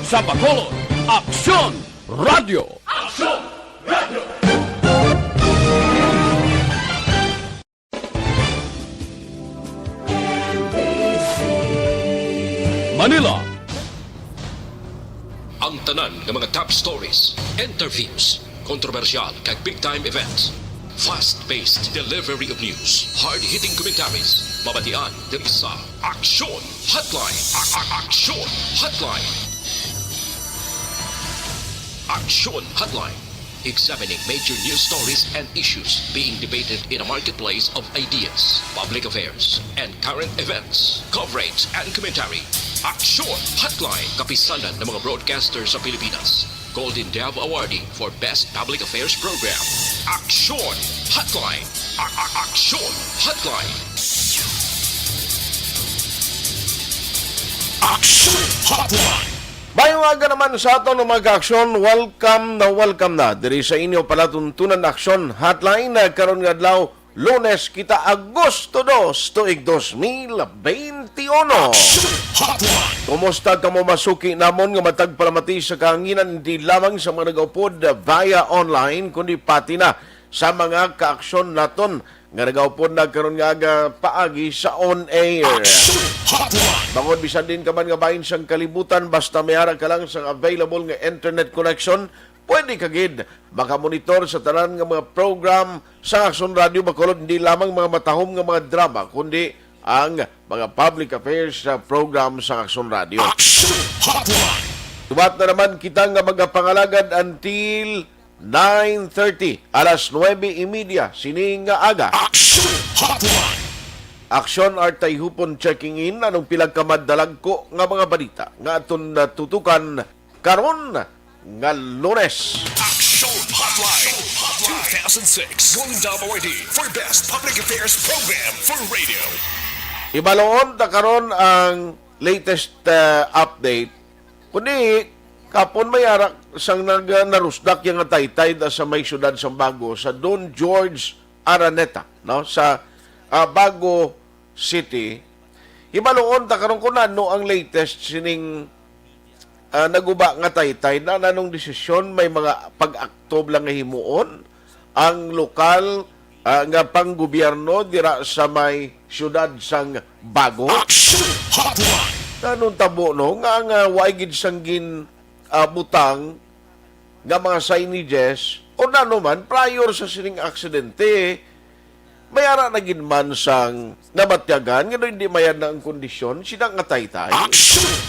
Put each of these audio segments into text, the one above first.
sa Bacolod, Aksyon Radio. Aksyon Radio! Manila. Ang tanan ng mga top stories, interviews, kontrobersyal kag big-time events. Fast-paced delivery of news, hard-hitting commentaries, mabatian ng isa. Aksyon Hotline! Aksyon Hotline! Aksyon Hotline. Examining major news stories and issues being debated in a marketplace of ideas, public affairs, and current events. Coverage and commentary. Aksyon Hotline. Kapisanan ng mga broadcasters sa Pilipinas. Golden Dove Awardee for Best Public Affairs Program. Aksyon Hotline. Aksyon Hotline. Aksyon Hotline. Bayong aga naman sa ato ng mga aksyon, welcome na diri sa inyo palatuntunan aksyon hotline na karon nga adlaw Lunes kita Agosto 2, tuig 2021. Kumusta ka mo masuki namon nga matag palamati sa kahanginan hindi lamang sa mga nagaupod via online kundi pati na sa mga kaaksyon naton nga nagaupod na karon nga aga paagi sa on air. Bangod bisan din ka man nga bahin sang kalibutan basta mayara ka lang sa available nga internet connection, pwede ka gid makamonitor sa tanan nga mga program sa Aksyon Radio Bacolod, hindi lamang mga matahom nga mga drama kundi ang mga public affairs program sa Aksyon Radio. Tumat na naman kita nga magapangalagad until 9:30, alas 9:30 sining nga aga. Aksyon Artay Hupon checking in anong pilagkamadalag ko nga mga balita nga aton tutukan karon nga Lunes. Aksyon Hotline 2006 Golden Dove Awardee for Best Public Affairs Program for Radio. Ibaloon ta karon ang latest update. Kundi kapon mayara sang narusdak yang taytay sa may syudad sa Bago sa Don George Araneta, no, sa Bago City. Ibaloon ta karon kunano ang latest sining naguba nga taytay na nanong desisyon may mga pag-aktob lang nga himuon ang lokal nga panggobyerno dira sa may syudad sang Bago. Nanong tabo no nga way gid sang gin butang nga mga signages o nano man prior sa sining aksidente mayara na ginman sang namatyagan nga hindi mayan na ang kondisyon sinang nga taytay.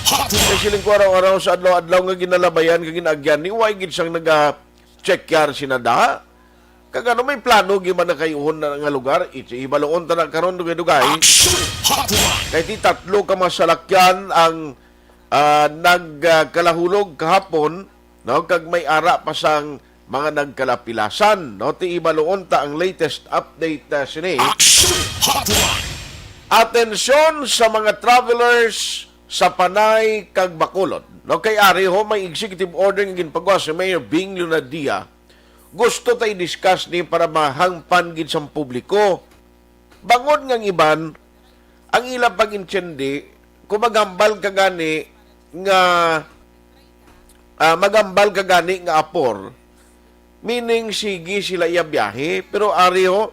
Kasi siling ko araw-araw sa adlaw-adlaw nga ginalabayan nga ginagyan ni way gid sang naga-check yar sinada. Kagano may plano giman na kayuhon na nga lugar ibaloon ta na karon dugay-dugay. Kay ti tatlo ka masalakyan ang nagkalahulog kahapon, no, kag may ara pa sang mga nagkalapilasan, no, ti ibaloon ta ang latest update sini. Atensyon sa mga travelers sa Panay kag Bacolod, no, kay ari ho may executive order nga ginpagawa sa Mayor Bing Lunadia. Gusto tay discuss ni para mahangpan gid sa publiko. Bangod ngang iban ang ilang pag-intindi kumagambal ka gani nga magambal ka gani nga apor. Meaning, sige sila biyahe, pero ariho,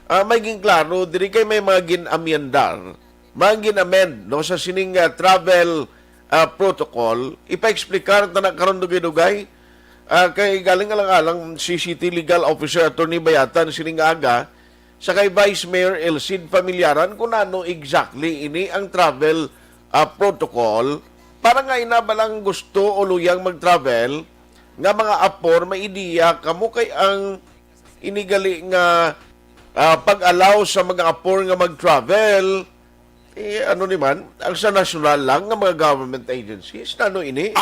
maging klaro, diri kay may mga ginamyendar, mga ginamend, no, sa sining travel protocol, ipa-explikar na nagkaroon dugay-dugay, kay galing alang-alang CCT Legal Officer Attorney Bayatan, sining aga, sa kay Vice Mayor Elcid Familiaran, kung ano exactly ini ang travel protocol, para nga inabalang gusto o luyang mag-travel, nga mga apor may ideya kamo kay ang inigali nga pag-allow sa mga apor nga mag-travel ano naman ang sa national lang nga mga government agencies nano ini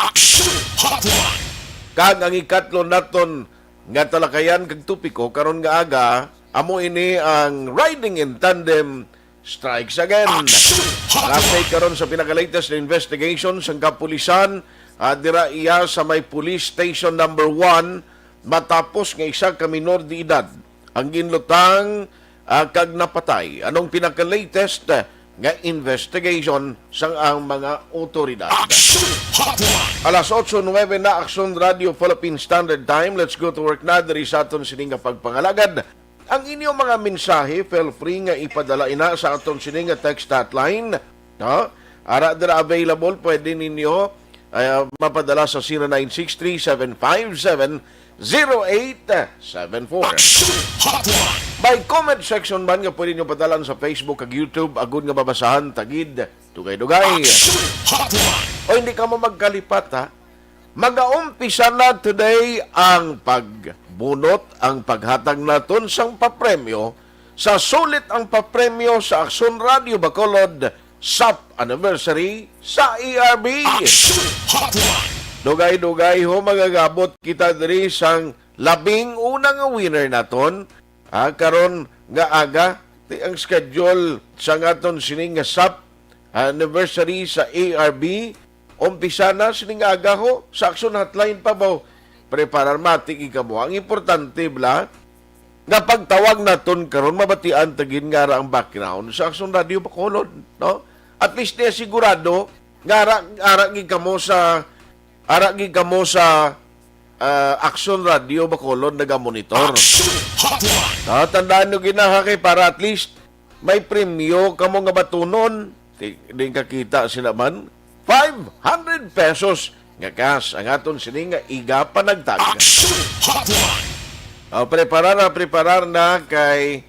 kag ang ikatlo naton nga talakayan kag tupiko karon nga aga amo ini ang riding in tandem strikes again. Update karon sa pinaka-latest na investigation sa kapulisan dira iya sa may police station number 1 matapos nga isa ka minor de edad ang ginlutang kag napatay. Anong pinaka-latest nga investigation sang ang mga otoridad. Aksyon Hotline. Alas 8:09 na Aksyon Radio Philippine Standard Time. Let's go to work na diri sa aton sining nga pagpangalagad. Ang inyong mga mensahe, feel free nga ipadala ina sa aton sining nga text hotline. No? Ara dira available, pwede ninyo mapadala sa 0963-757-0874. Aksyon Hotline. By comment section man nga pwede nyo padalan sa Facebook ag YouTube, agud nga babasahan, tagid, dugay-dugay. Aksyon Hotline. O hindi ka mo magkalipat ha. Mag-aumpisa na today ang pagbunot, ang paghatag naton sang papremyo sa sulit ang papremyo sa Aksyon Radio Bacolod SAP Anniversary sa ERB. Aksyon Hotline. Dugay-dugay ho magagabot kita diri sang labing unang winner naton. Karon nga aga ang schedule sa aton sining nga SAP Anniversary sa ARB. Umpisa na sining aga ho sa Aksyon Hotline pa ba? Preparar matik ikamo. Ang importante bla nga pagtawag naton karon mabatian tagin nga ang background sa Aksyon Radio Bacolod, no? At least na sigurado nga aragi kamo sa Aksyon Radio Bacolod naga-monitor. Aksyon Hotline. Tandaan nyo ginahaki para at least may premyo kamo nga batunon. Di kakita sila man. 500 pesos nga cash ang aton sining nga iga panagtag. Aksyon Hotline. Preparar na kay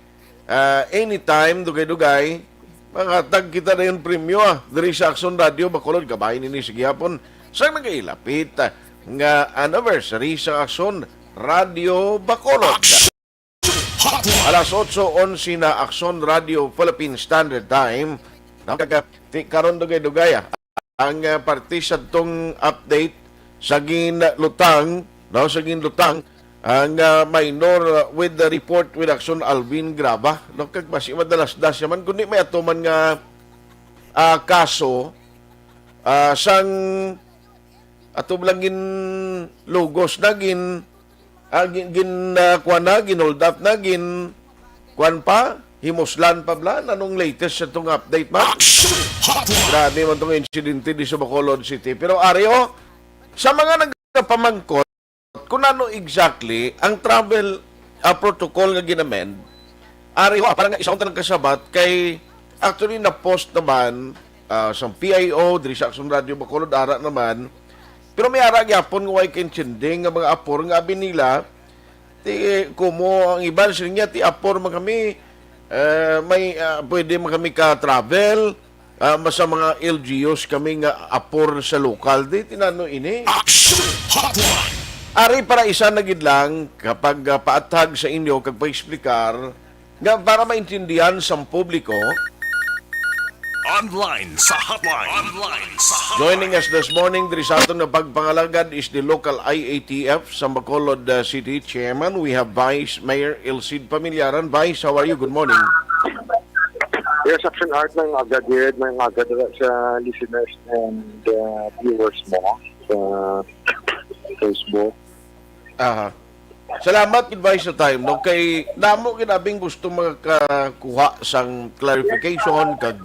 anytime dugay-dugay makatag kita na yung premyo diri sa Aksyon Radio Bacolod. Kabahin nini sige hapon sa nagailapit nga anniversary sa Aksyon Radio Bacolod. Alas 8:11 na Aksyon Radio Philippine Standard Time. Karon dugay-dugay ang parte sa tong update sa ginlutang, no, sa ginlutang ang minor with the report with Aksyon Alvin Graba. No, kag basi madalas-das yaman kundi may atuman nga kaso sang ato lang gin logos na gin kuan na ginold up na gin kuan pa himuslan pa bla anong latest sa itong update man. Grabe man itong insidente di sa Bacolod City. Pero Aryo, sa mga nagpamangkot kung ano exactly ang travel protocol nga ginamend, Aryo, parang isang tanong kasabat kay actually na-post naman sa PIO diri sa Aksyon Radio Bacolod ara naman. Pero may ara gyapon nga way kinchinding nga mga apor nga abi nila ti kumo ang iban sila niya ti apor man kami may pwede man kami ka-travel sa mga LGUs kami nga apor sa lokal di tinano ini. Aksyon Hotline. Ari para isa na gid lang kapag paatag sa inyo kag paexplikar nga para maintindihan sa publiko. Online sa hotline. Online sa hotline. Joining us this morning diri sa aton nga pagpangalagad is the local IATF sa Bacolod City Chairman. We have Vice Mayor Elcid Pamilyaran. Vice, how are you? Good morning. Yes, Action Art ng agad sa listeners and viewers mo sa Facebook. Salamat advice sa time no kay namo kinabing gusto makakuha sang clarification kag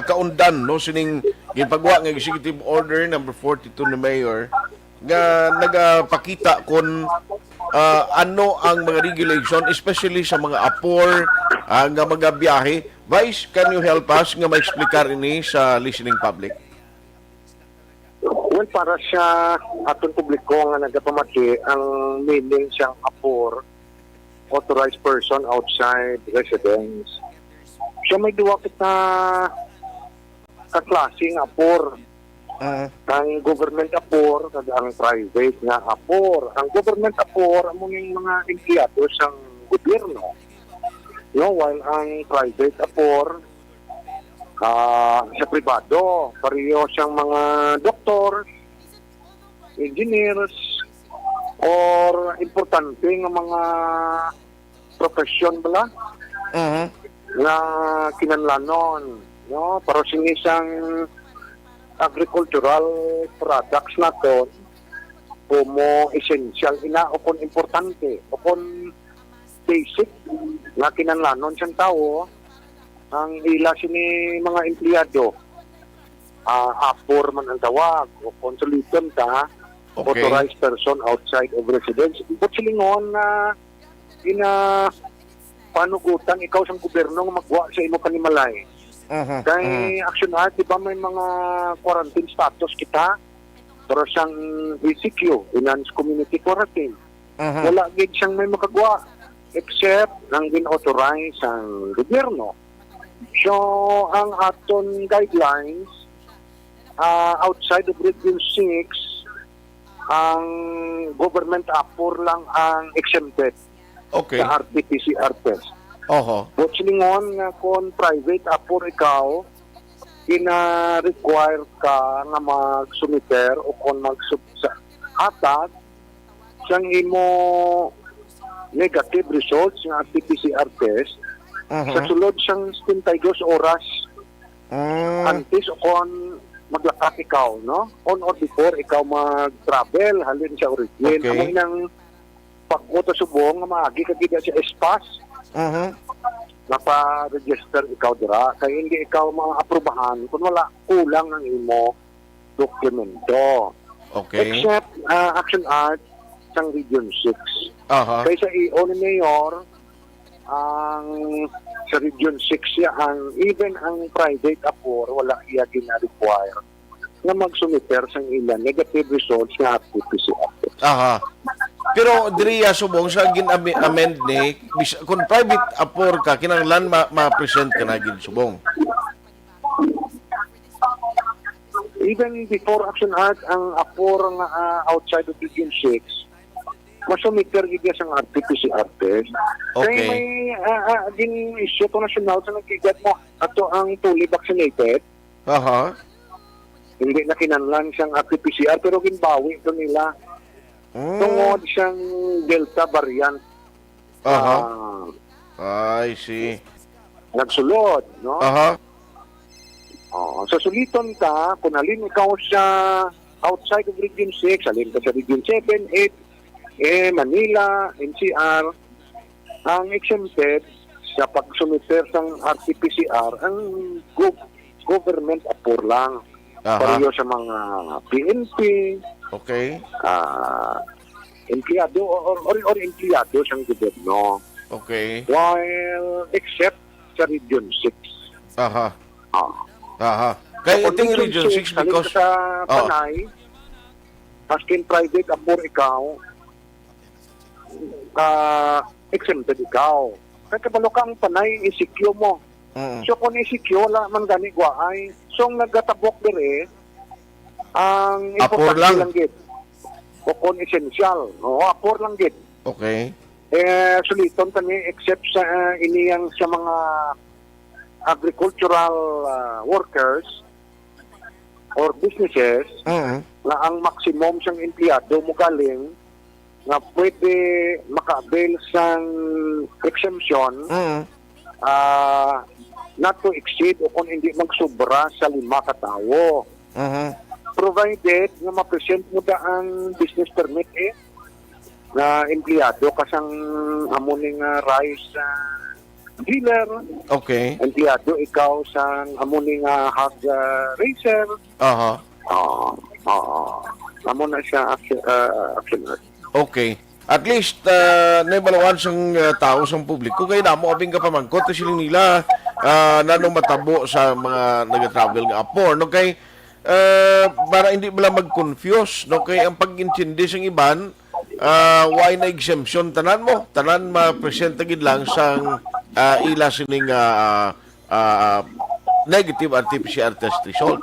kaundan no sining ginpagwa nga executive order number 42 ni Mayor nga nagapakita kon ano ang mga regulation especially sa mga apor nga magabiyahe. Vice, can you help us nga ma-explicar ini sa listening public? Well, para sa atong publiko nga nagapamati, ang meaning siyang apor, authorized person outside residence. So may duwa kita kaklaseng apor. Ang government apor, kag ang private nga apor. Ang government apor, among yung mga empleyado sang gobyerno. No, while ang private apor, sa pribado, pareho siyang mga doktor, engineers, or importante ng mga profesyon bala na kinanlanon. No? Pero sinisang agricultural products na to, como essential ina o kon importante o kon basic na kinanlanon siyang tao, ang ila sini mga empleyado, apor man ang tawag, o konsuliton ta, Okay. authorized person outside of residence. Ibot silingon na panugutan ikaw sa gobyerno nga magwa sa imo panimalay. Kay Aksyon Art, di ba may mga quarantine status kita? Pero siyang ECQ, Enhanced Community Quarantine. Wala gid siyang may makagawa except nang gin-authorize ang gobyerno. So, ang aton guidelines, outside of Region 6, ang government apor lang ang exempted Okay. sa RT-PCR test. Oho. But silingon nga kung private apor ikaw, ina-require ka nga magsumiter o kung hatag siyang imo negative results ng RT-PCR test sa sulod siyang 72 oras antes o kung maglakat ikaw, no? On or before ikaw mag-travel halin sa origin. Okay. Amo nang pagkuto subong nga maagi ka gid sa espas. Napa-register ikaw dira kay hindi ikaw maaprubahan kung wala kulang ang imo dokumento. Okay. Except Action Art sang Region 6. Aha. Kay sa EO ni Mayor, ang sa Region 6 siya, even ang private apor, wala iya gina-require na magsumiter sang ilan negative results nga RT-PCR. Aha. Pero diriya subong sa gin-amend ni kung private apor ka kinahanglan ma-present ka na gin subong. Even before Action Art, ang apor nga outside of Region 6, masumiter gid sang RT-PCR test. Okay. Kaya may din-issue to national sa nagkigat mo ato ang fully vaccinated. Aha. Hindi na kinanlan siyang RT-PCR pero ginbawi ito nila. Tungod siyang Delta variant. Aha. I Ah, see. nagsulod, no? Aha. Sa suliton ka, kung alin ikaw sa outside of Region 6, alin ka sa Region 7, 8, Manila, NCR, ang exempted sa pagsumiter sang RT-PCR, ang government apor lang. Aha. Pareho sa mga PNP, Okay. empleyado or empleyado sa gobyerno. Okay. While except sa Region 6. Aha. Ah. Aha. Kaya iting Region 6 because sa Panay, askin private apor ikaw, exempted ikaw. Kaya kabalo ka ang Panay, isikyo mo. So kung isikyo, wala man gani ay so ang nagatabok dire, ang Apor importante lang. lang gid. O kung essential, apor lang gid. okay. Suliton kami except sa iniyang sa mga agricultural workers or businesses na ang maximum siyang empleyado mo galing na pwede maka-avail sang exemption not to exceed o kung hindi magsobra sa 5 katao. Provided nga ma-present mo da ang business permit na empleyado kasang amuning rice dealer, Okay. empleyado ikaw sa amuning hog racer. Aha. Amo na siya action. Okay. At least naibalawan sang tao sang publiko kay namo abing kapamangkot to siling nila nanong matabo sa mga nag-travel nga apor no kay para hindi bala mag-confuse no kay ang pag-intindi sang iban why na exemption tanan mo tanan ma-present gid lang sang ila sining negative RT-PCR test result.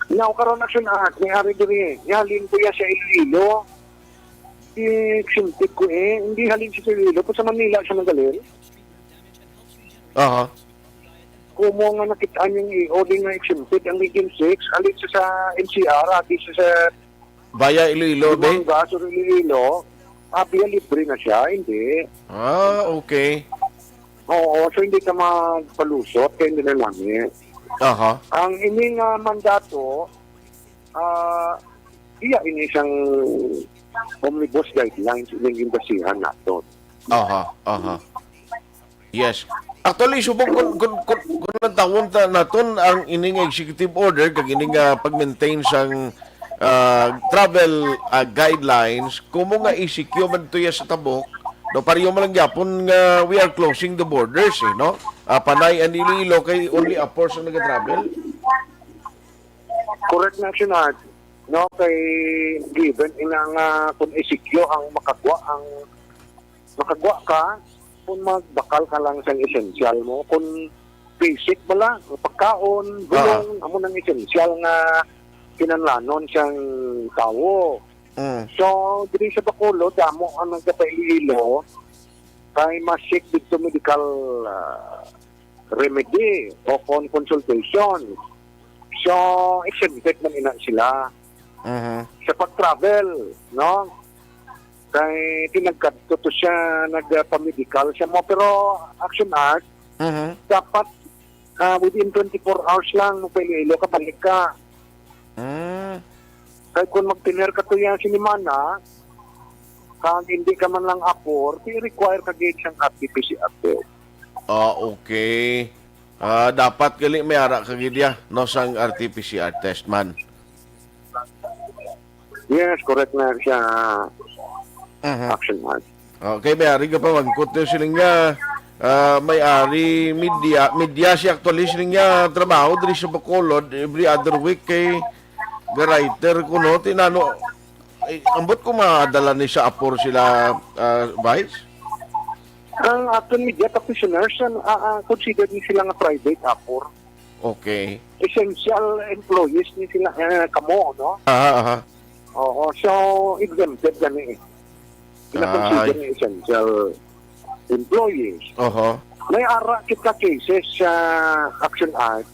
Now karon action ni ari diri halin ko ya sa Iloilo. Exempted ko hindi halin sa Iloilo po sa Manila siya nagaling. Aha. Kumo nga nakitaan yung i-ording nga exempted ang Region 6, alin siya sa NCR, ati siya sa Baya Iloilo be. Gas or Iloilo, apiya libre na siya, hindi. Okay. Oo, so hindi ka magpalusot, kaya hindi na lang Aha. Ang ining mandato, iya ini isang omnibus guidelines ining imbasihan nato. Aha. Aha. Yes. Actually, subong kung natawon ta naton ang ining executive order kag ining pag-maintain sang travel guidelines kumo nga i-secure man tuya sa tabok no pariyo man lang gyapon nga we are closing the borders no. Panay and Iloilo kay only a portion nag-travel. Correct na action art. No, kay given inang kung i-secure ang makagwa ka kung magbakal ka lang sa essential mo, kung basic bala, pagkaon, gulong, amo nang essential nga kinanlanon siyang tao. So, diri sa Bacolod, damo ang nagkapaililo kay masik dito medical remedy o consultation. So, exempted man ina sila. Sa pag-travel, no? Kay tinagkadto to siya nagpa-medical siya mo pero action art dapat within 24 hours lang magpaililo ka balik ka. Kay kung magtiner ka to yan sinimana kung hindi ka man lang apor i-require ka gate siyang RT-PCR test. Okay. Dapat gali may ara ka gidya no sang RT-PCR test man. Yes, correct na siya. Action art. Okay, may-ari ka pa magkot yung siling nga may-ari media siya actually siling nga trabaho diri sa Bacolod every other week kay writer ko no tinano ambot ko madala ni sa apor sila Vice? Ang aton media practitioners consider ni sila nga private apor. Okay. Essential employees ni sila kamo no? Oo, so exempted gani Pinakonsider ng essential employees. May ara kita cases sa action art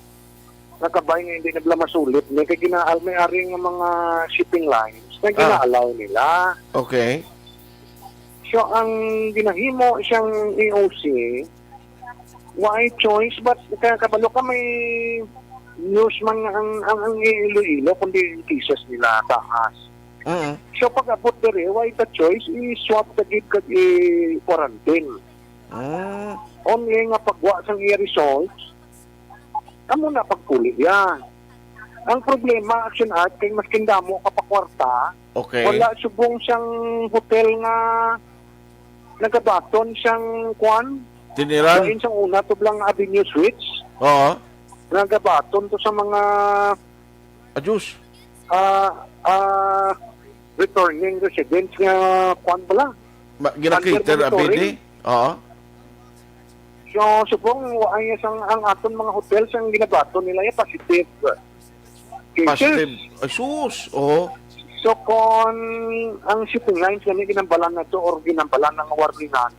nakabay nga hindi nagla masulit may kaginaal may ari nga mga shipping lines na ginaalaw nila. Okay. So ang ginahimo siyang EOC why choice but kaya kabalo ka may news man ang Iloilo kundi cases nila taas. So pag abot dere, why the choice i-swap kagid kag i-quarantine. Only nga pagwa sang i-results, amo na pagpuli yan. Ang problema, action art, kay mas kindamo ka pa kwarta, wala subong siyang hotel nga nagabaton siyang kwan. Tiniran? Kain siyang una, tublang Avenue Suites. Nagabaton to sa mga Ajus. Returning residents nga kwan pala. Ginakater abidi? So, subong ay ang aton mga hotels ang ginabato nila ay positive cases. Positive. Ay, sus. So, kung ang shipping lines na ginambalan na to or ginambalan ng warningan,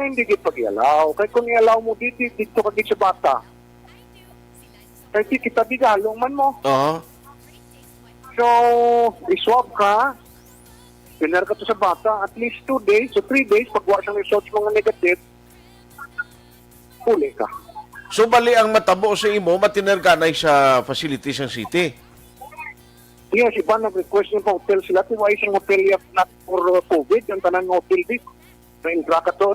hindi di pag-ialaw. Kaya kung ialaw mo dito kagit sa bata, kaya kita bigalong man mo. So, iswab ka, pinar ka to sa bata, at least 2 days, so 3 days, pagwa siyang results mga negative, huli ka. So, bali ang matabo sa imo, matinerganay sa facilities ng city? Yes, iba nag-request niya pa hotel sila, tiwa isang hotel not for COVID, ang tanang hotel dit. Na-intra ka to,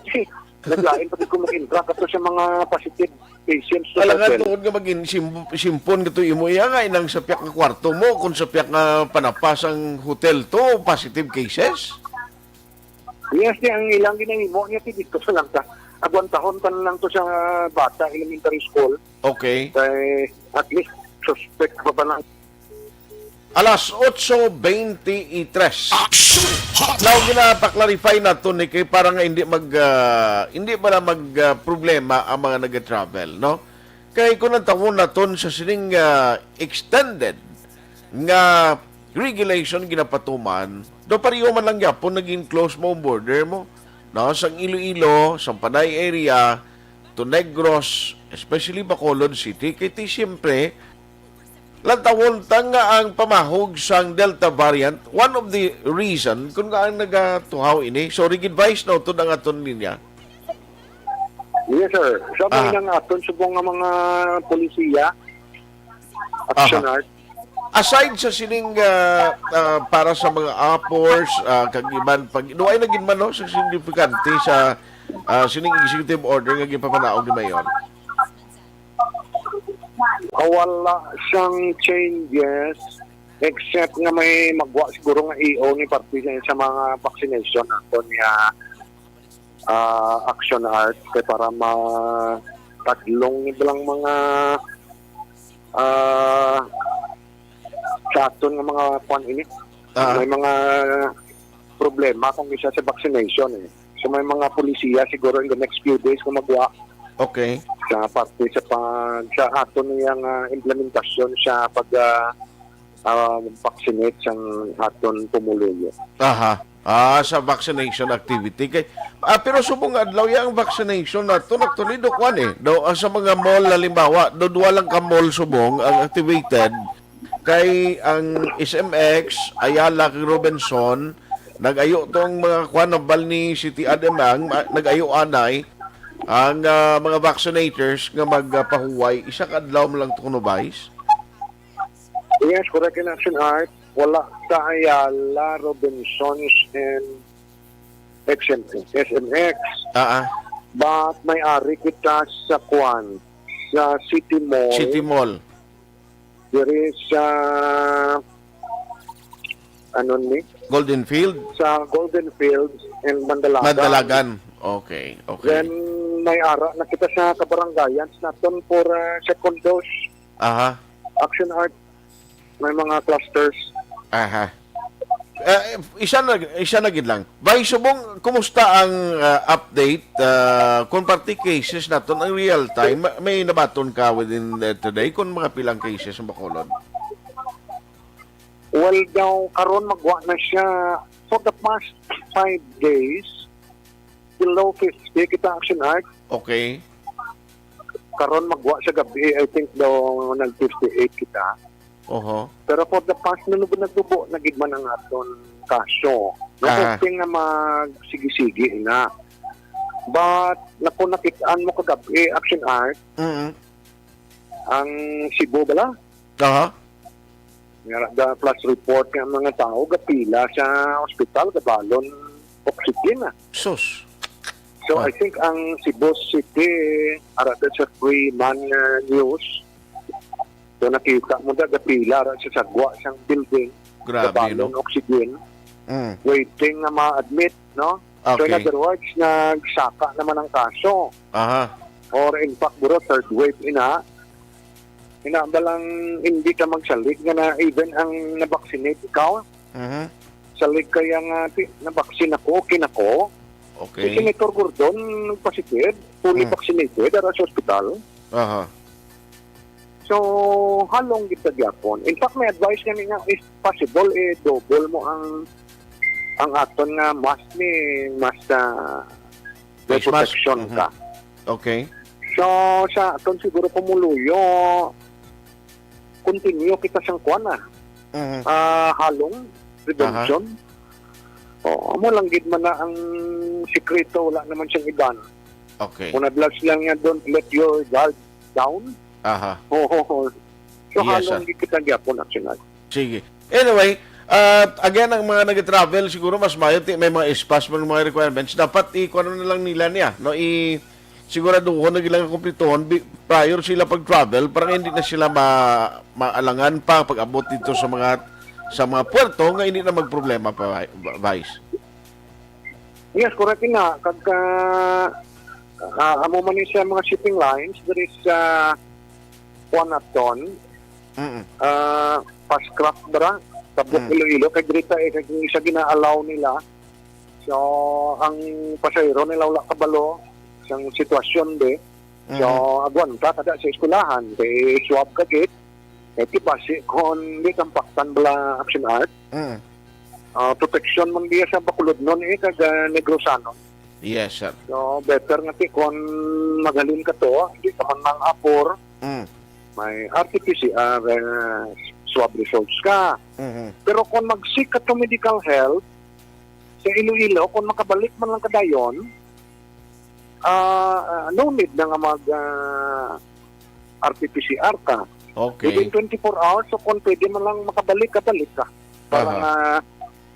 naglain pati kung mag-intra ka to sa mga positive patients. Alangan tuod nga mag-simpon ka to imo iya nga inang sapyak nga kwarto mo kung sapyak nga panapas ang hotel to positive cases. Yes, ang ilang ginahimo niya dito sa lang ta. Agwan tahon pa lang to sa bata elementary school. Okay. Kay at least suspect pa ba lang. Alas 8:23. Now ginapa-clarify na to ni kay para nga hindi pala problema ang mga nag-travel, no? Kay kung natawon na ton sa sining extended nga regulation ginapatuman, do pariyo man lang gyapon naging close mo ang border mo, no? Sang Iloilo, sa Panay area to Negros, especially Bacolod City, kay ti siyempre lantawon nga ang pamahog sang Delta variant, one of the reason kung ang nagatuhaw ini. So, rigid-wise na ito ang aton linya. Yes, sir. Sabi ng aton subong nga mga polisiya, action art. Aside sa sining para sa mga appors, kagiban, doay na ginman no, sa signifikante sa sining executive order nga gipapanaog ni Mayor? Wala siyang changes except nga may magwa siguro nga EO ni party sa mga vaccination ako niya Aksyon Art kay para taglong nilang mga sa aton nga mga kwan ini. May mga problema kung isa sa vaccination eh. So may mga polisiya siguro in the next few days kung magwa. Okay. Sa parte sa aton niyang implementasyon sa pag vaccinate sa aton pumuluyo. Aha. Sa vaccination activity kay pero subong adlaw yang vaccination nato nagtulido kwan eh. Do sa mga mall halimbawa, do walang ka mall subong ang activated kay ang SMX, Ayala, Robinson, nag-ayo tong mga kwan ng Balni City Ademang, nag-ayo anay ang mga vaccinators nga magpahuway isa ka adlaw mo lang tunubais. Yes, correct in Action Art. Wala sa Ayala, Robinsons, and SMX. But may ari kita sa Kwan, sa City Mall. City Mall. There is Golden Field? Sa Golden Fields and Mandalagan. Mandalagan. Okay. Then may ara na kita sa kabarangayan naton for second dose. Action Art. May mga clusters. Isa na gid lang. Bay subong kumusta ang update kung party cases naton ang real time may nabaton ka within today kung mga pilang cases ang Bacolod? Well, daw karon magwa na siya for the past 5 days below 50 kita Action Art. Okay. Karon magwa sa gabi I think daw nag 58 kita. Pero for the past nagdubo nagigman ang aton kaso. Hoping na magsigi-sige na. But nakitaan mo kagabi Action Art. Ang Cebu bala? The plus report ng mga tao gapila sa ospital gabalon oxygen na. Sus. So I think ang Cebu City arada sa free man news. So nakita mo da gapila sa sagwa sang building. Grabe, gabalon oxygen. Waiting na ma-admit, no? Okay. So in other words, nagsaka naman ang kaso. Or in fact, buro, third wave inabalang hindi ka magsalig na even ang nabaksinate ikaw. Salig kaya nga nabaksin ako, kinako. Okay. Si Senator Gordon nagpositive, fully vaccinated at sa hospital. So, halong kita gyapon. In fact, may advice kami nga if possible, double mo ang aton nga mask may protection ka. Okay. So, sa aton siguro pumuluyo, continue kita sang kuana. Halong, redemption. Amo lang gid man na ang sikreto, wala naman siyang iban. Okay. Kung nadlags lang nga, don't let your guard down. So, Yes, halong gid kita gyapon actually. Sige. Anyway, again, ang mga nag-travel, siguro mas mayo, may mga espace, mga requirements, dapat i-kuano na lang nila niya, no? Siguraduhon na ilang kumplituhon prior sila pag-travel, parang hindi na sila maalangan pa pag-abot dito sa mga puerto, nga hindi na magproblema pa, Vice. Yes, correct na. Kagka amo man sa mga shipping lines, there is one aton, fast craft dara, tabok Iloilo, kay Grita kay isa gina-allow nila. So, ang pasahero nila wala kabalo sang sitwasyon de. So, agwan ka kada sa eskulahan, kay swab ka git, kay tipasi kon di tampaktan bala Action Art. Protection man diya sa Bacolod nun kag Negrosano. Yes, sir. So, better nga kon magalin ka to, hindi ka man mang apor, may RT-PCR swab results ka. Pero kung mag-seek ka to medical health, sa Iloilo, kung makabalik man lang kadayon, no need na nga RT-PCR ka. Okay. Within 24 hours, so kung pwede man lang makabalik ka, balik ka. Para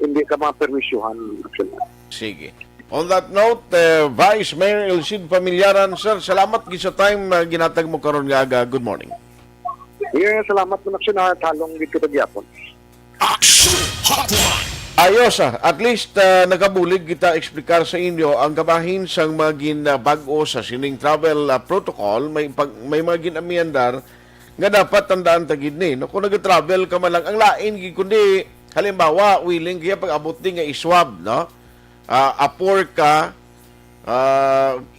hindi ka maperwisyuhan. Sige. On that note, Vice Mayor Elcid Pamilyaran, sir, salamat gisa time ginatag mo karon nga aga. Good morning. Yeah, salamat po Aksyon na talong dito gyapon. Aksyon Hotline. Ayos at least nagabulig kita eksplikar sa inyo ang kabahin sang magin bag-o sa sining travel protocol, may mga ginamiandar nga dapat tandaan tagid ni. No, kung nag-travel ka man lang, ang lain kundi halimbawa willing kaya pag abot din nga iswab, no? Apor ka,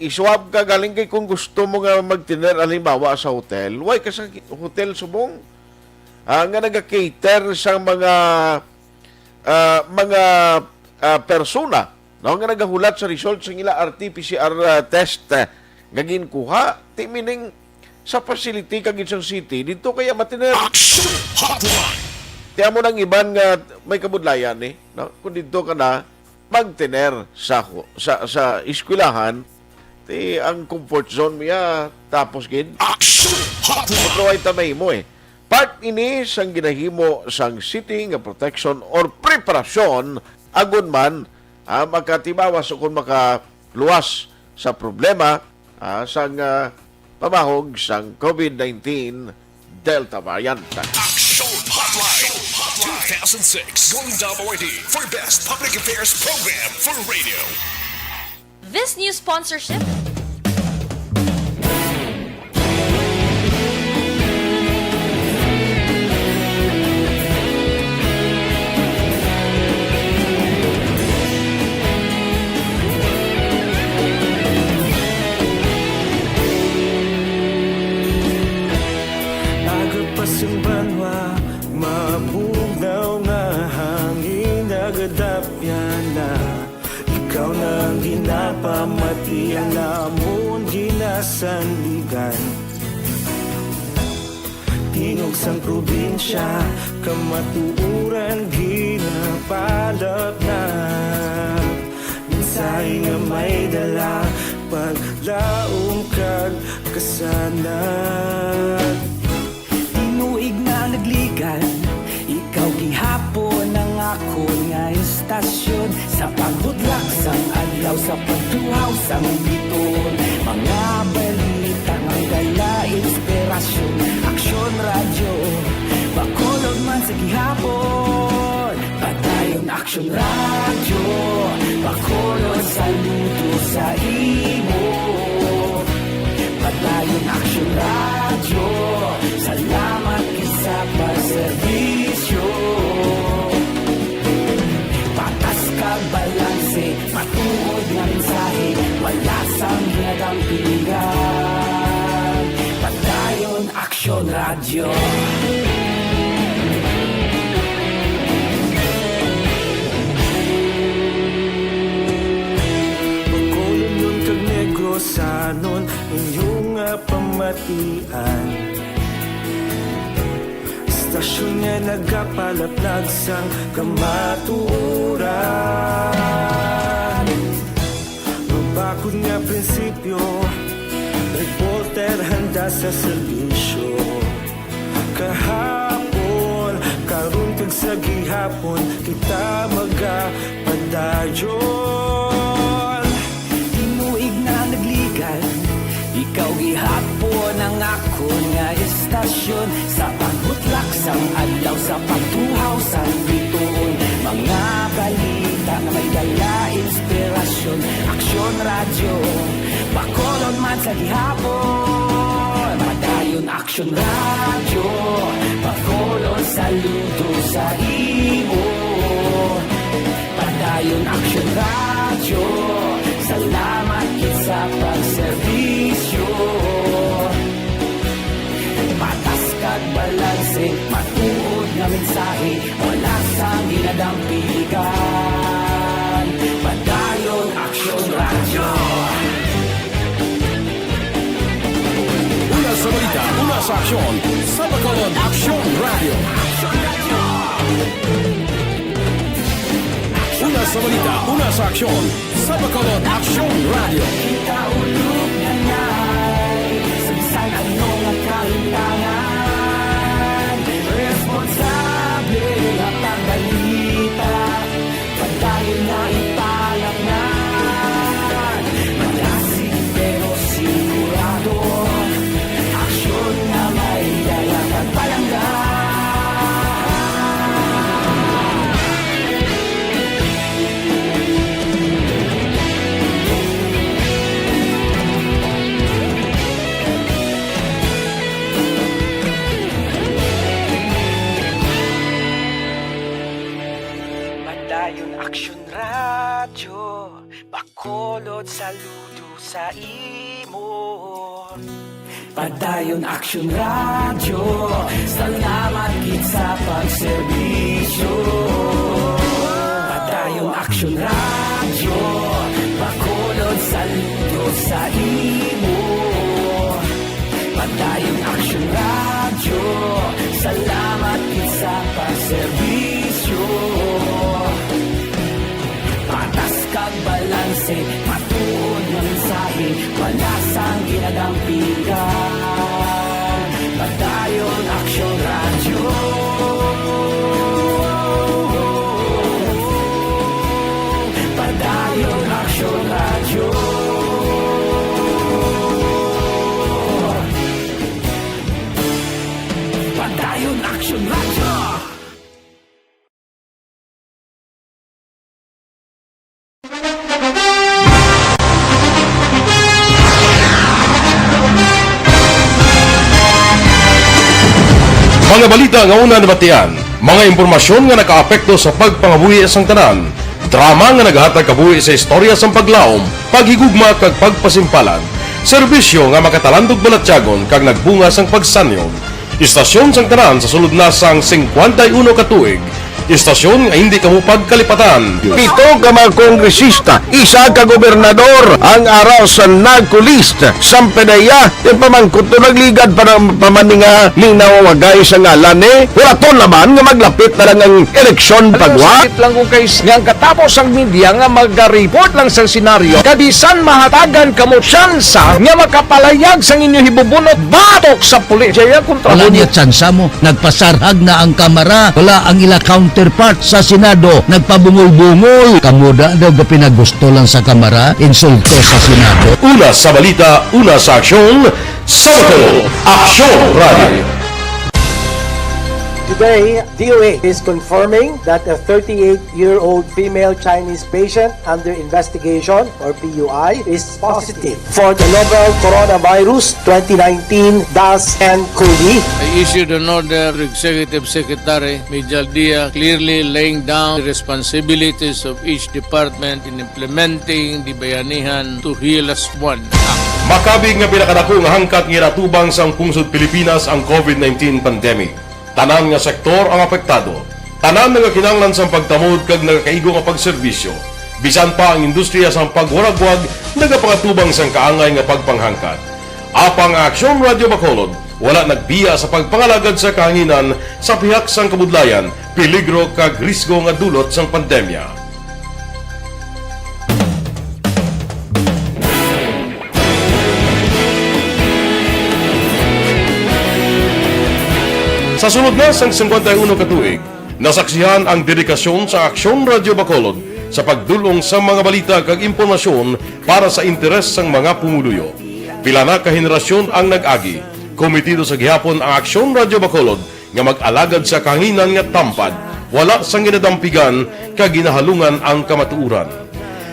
iswab ka galing kay kung gusto mo nga magtiner halimbawa sa hotel, why ka sa hotel subong? Nga nag-cater sa mga persona, no, nga nagahulat sa result sa ila RT-PCR test nga ginkuha, ti meaning sa facility kag isang city dito kaya matiner. Aksyon Hotline. Tiyan mo nang iban nga may kabudlayan no? Kung dito ka na magtiner sa eskwelahan, ti ang comfort zone mo tapos gid. Aksyon Hotline. Provide tamay mo Part ini sang ginahimo sang city nga protection or preparasyon agon man makatibawas o kung makaluwas sa problema sang pamahog sang COVID-19 Delta variant. Aksyon Hotline. 2006 Golden Award for Best Public Affairs Program for Radio. This new sponsorship Agapasang banwa, mabugnaw nga hangin nagadapyan na. Ikaw nang ginapamati ang namon ginasandigan. Tingog sang probinsya, kamatuuran ginapalap na. Minsay nga may dala, paglaong kag kasanat. Tinuig na nagligan, ikaw gihapon ang ako nga istasyon. Sa pagbudlak sang adlaw, sa pagtuhaw sang biton. Mga balita ng dala, inspirasyon. Aksyon radyo, bakolog man sa gihapon. Patayon Aksyon radyo, bakolog saludo sa imo. Patayon Aksyon radyo, salamat sa pagserbisyo. Patas kag balanse, matuod nga mensahe, wala sang hinagang pilihan. Patayon Aksyon radyo. Pagkulong nun kag negosanon, inyong pamatian. Istasyon nga nagapalaplag sang kamatuuran. Mabakod nga prinsipyo, reporter handa sa serbisyo. Kahapon, karon kag sa gihapon, kita magapadayon. Tinuig na nagligan, ikaw gihapon ang ako nga istasyon. Sa pagbutlak sang adlaw, sa pagtuhaw sang bituon. Mga balita na may dala, inspirasyon. Aksyon radyo, bakolon man sa gihapon. Padayon Aksyon radyo, bakolon saludo sa imo. Padayon Aksyon radyo, salamat sa pagserbisyo. Patas kag balanse, matuod nga mensahe, wala sang ginadampiligan. Padayon Aksyon radyo. Una sa balita, una sa aksyon, sa Bacolod Aksyon Radio. Una sa balita, una sa aksyon, sa Bacolod Aksyon Radio. Kita ulog na na'y sabisan ano nga kalintangan. Responsable at ang balita, padayon na ipalak na. Padayon Aksyon Radyo, Bacolod saludo sa imo. Padayon Aksyon Radyo, salamat gid sa pagserbisyo. Padayon Aksyon Radyo, Bacolod saludo sa imo. Padayon Aksyon Radyo, salamat gid sa pagserbisyo. Patas kag balanse, patuod ng mensahe, wala sang ginadampingan. Padayon Aksyon Radyo. Padayon Aksyon Radyo. Padayon Aksyon Radyo. Mga balita nga una nabatian, mga impormasyon nga nakaapekto sa pagpangabuhi sang tanan, drama nga naghatag kabuhi sa istorya sang paglaom, paghigugma kag pagpasimpalan, serbisyo nga makatalandog balatyagon kag nagbunga sang pagsanyon, istasyon sang tanan sa sulod na sang 51 ka tuig, istasyon nga hindi kamupag kalipatan. 7 ka mga kongresista, 1 ka gobernador ang araw sa nagkulist sa pedaya yung pamangkot to nagligad para pamaninga ning nawagay sa ngalan wala to naman nga maglapit na lang ang eleksyon pagwa. Sakit lang kung kayo nga katapos ang media nga mag-report lang sa senaryo kadisan mahatagan kamo tsansa nga makapalayag sang inyo hibubunot batok sa pulis. Jaya kontra Wala niya tsansa mo, nagpasarhag na ang kamera, wala ang ila counterpart sa Senado, nagpabungol-bungol. Kamuda daw ga pinagusto lang sa kamera, insulto sa Senado. Una sa balita, una sa aksyon, sa Bacolod Aksyon Radio. Today, DOA is confirming that a 38-year-old female Chinese patient under investigation, or PUI, is positive for the novel coronavirus 2019 DAS-CoV. I issued an order to Executive Secretary Major Dia clearly laying down the responsibilities of each department in implementing the Bayanihan to Heal as One Act. Makabig nga pinakadako nga hangkat nga natubang sang pungsod Pilipinas ang COVID-19 pandemic. Tanan nga sektor ang apektado. Tanan nga kinahanglan sang pagtamod kag nagakaigo nga pagserbisyo. Bisan pa ang industriya sang pagwaragwag nagapangatubang sang kaangay nga pagpanghangkat. Apang Aksyon Radio Bacolod wala nagbiya sa pagpangalagad sa kahanginan sa pihak sang kabudlayan, peligro kag risgo nga dulot sang pandemya. Sa sunod na sang 51 ka tuig, nasaksihan ang dedikasyon sa Aksyon Radio Bacolod sa pagdulong sa mga balita kag impormasyon para sa interes sang mga pumuluyo. Pila na ka henerasyon ang nag-agi, komitido sa gihapon ang Aksyon Radio Bacolod nga mag-alagad sa kahanginan nga tampad, wala sang ginadampigan kag ginahalungan ang kamatuuran.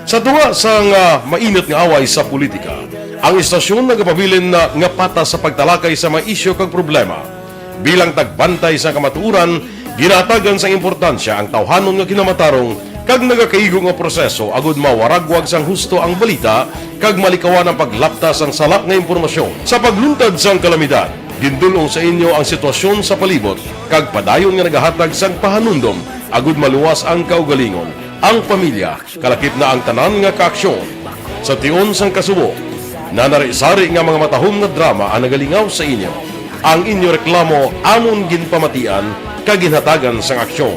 Sa tunga sang mainit nga away sa politika, ang istasyon nagapabilin na nga patas sa pagtalakay sa mga isyu kag problema. Bilang tagbantay sa kamatuuran, ginatagan sa importansya ang tawhanon nga kinamatarong kag nagakaigo nga proseso agud mawaragwag sang husto ang balita kag malikawan ang paglaptas ang salak nga impormasyon. Sa pagluntad sang kalamidad, gindulong sa inyo ang sitwasyon sa palibot kag padayon nga nagahatag sang pahanundom agud maluwas ang kaugalingon, ang pamilya, kalakip na ang tanan nga kaaksyon. Sa tion sang kasubo, nanari-sari nga mga matahom nga drama ang nagalingaw sa inyo. Ang inyo reklamo amon ginpamatian kag ginhatagan sang aksyon.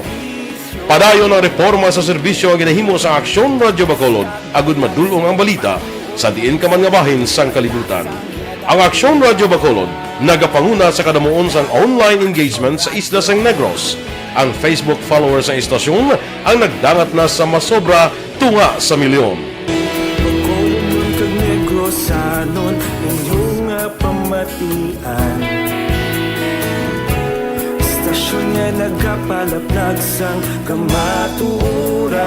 Padayon ang reforma sa serbisyo nga ginahimo sa Aksyon Radio Bacolod agud madulong ang balita sa diin ka man nga bahin sang kalibutan. Ang Aksyon Radio Bacolod nagapanguna sa kadamuon sang online engagement sa isla sang Negros. Ang Facebook followers sa istasyon ang nagdangat na sa masobra tunga sa milyon. Bacolod kag Negros sanon inyong pamatian. Istasyon nga nagapalaplag sang kamatuuran.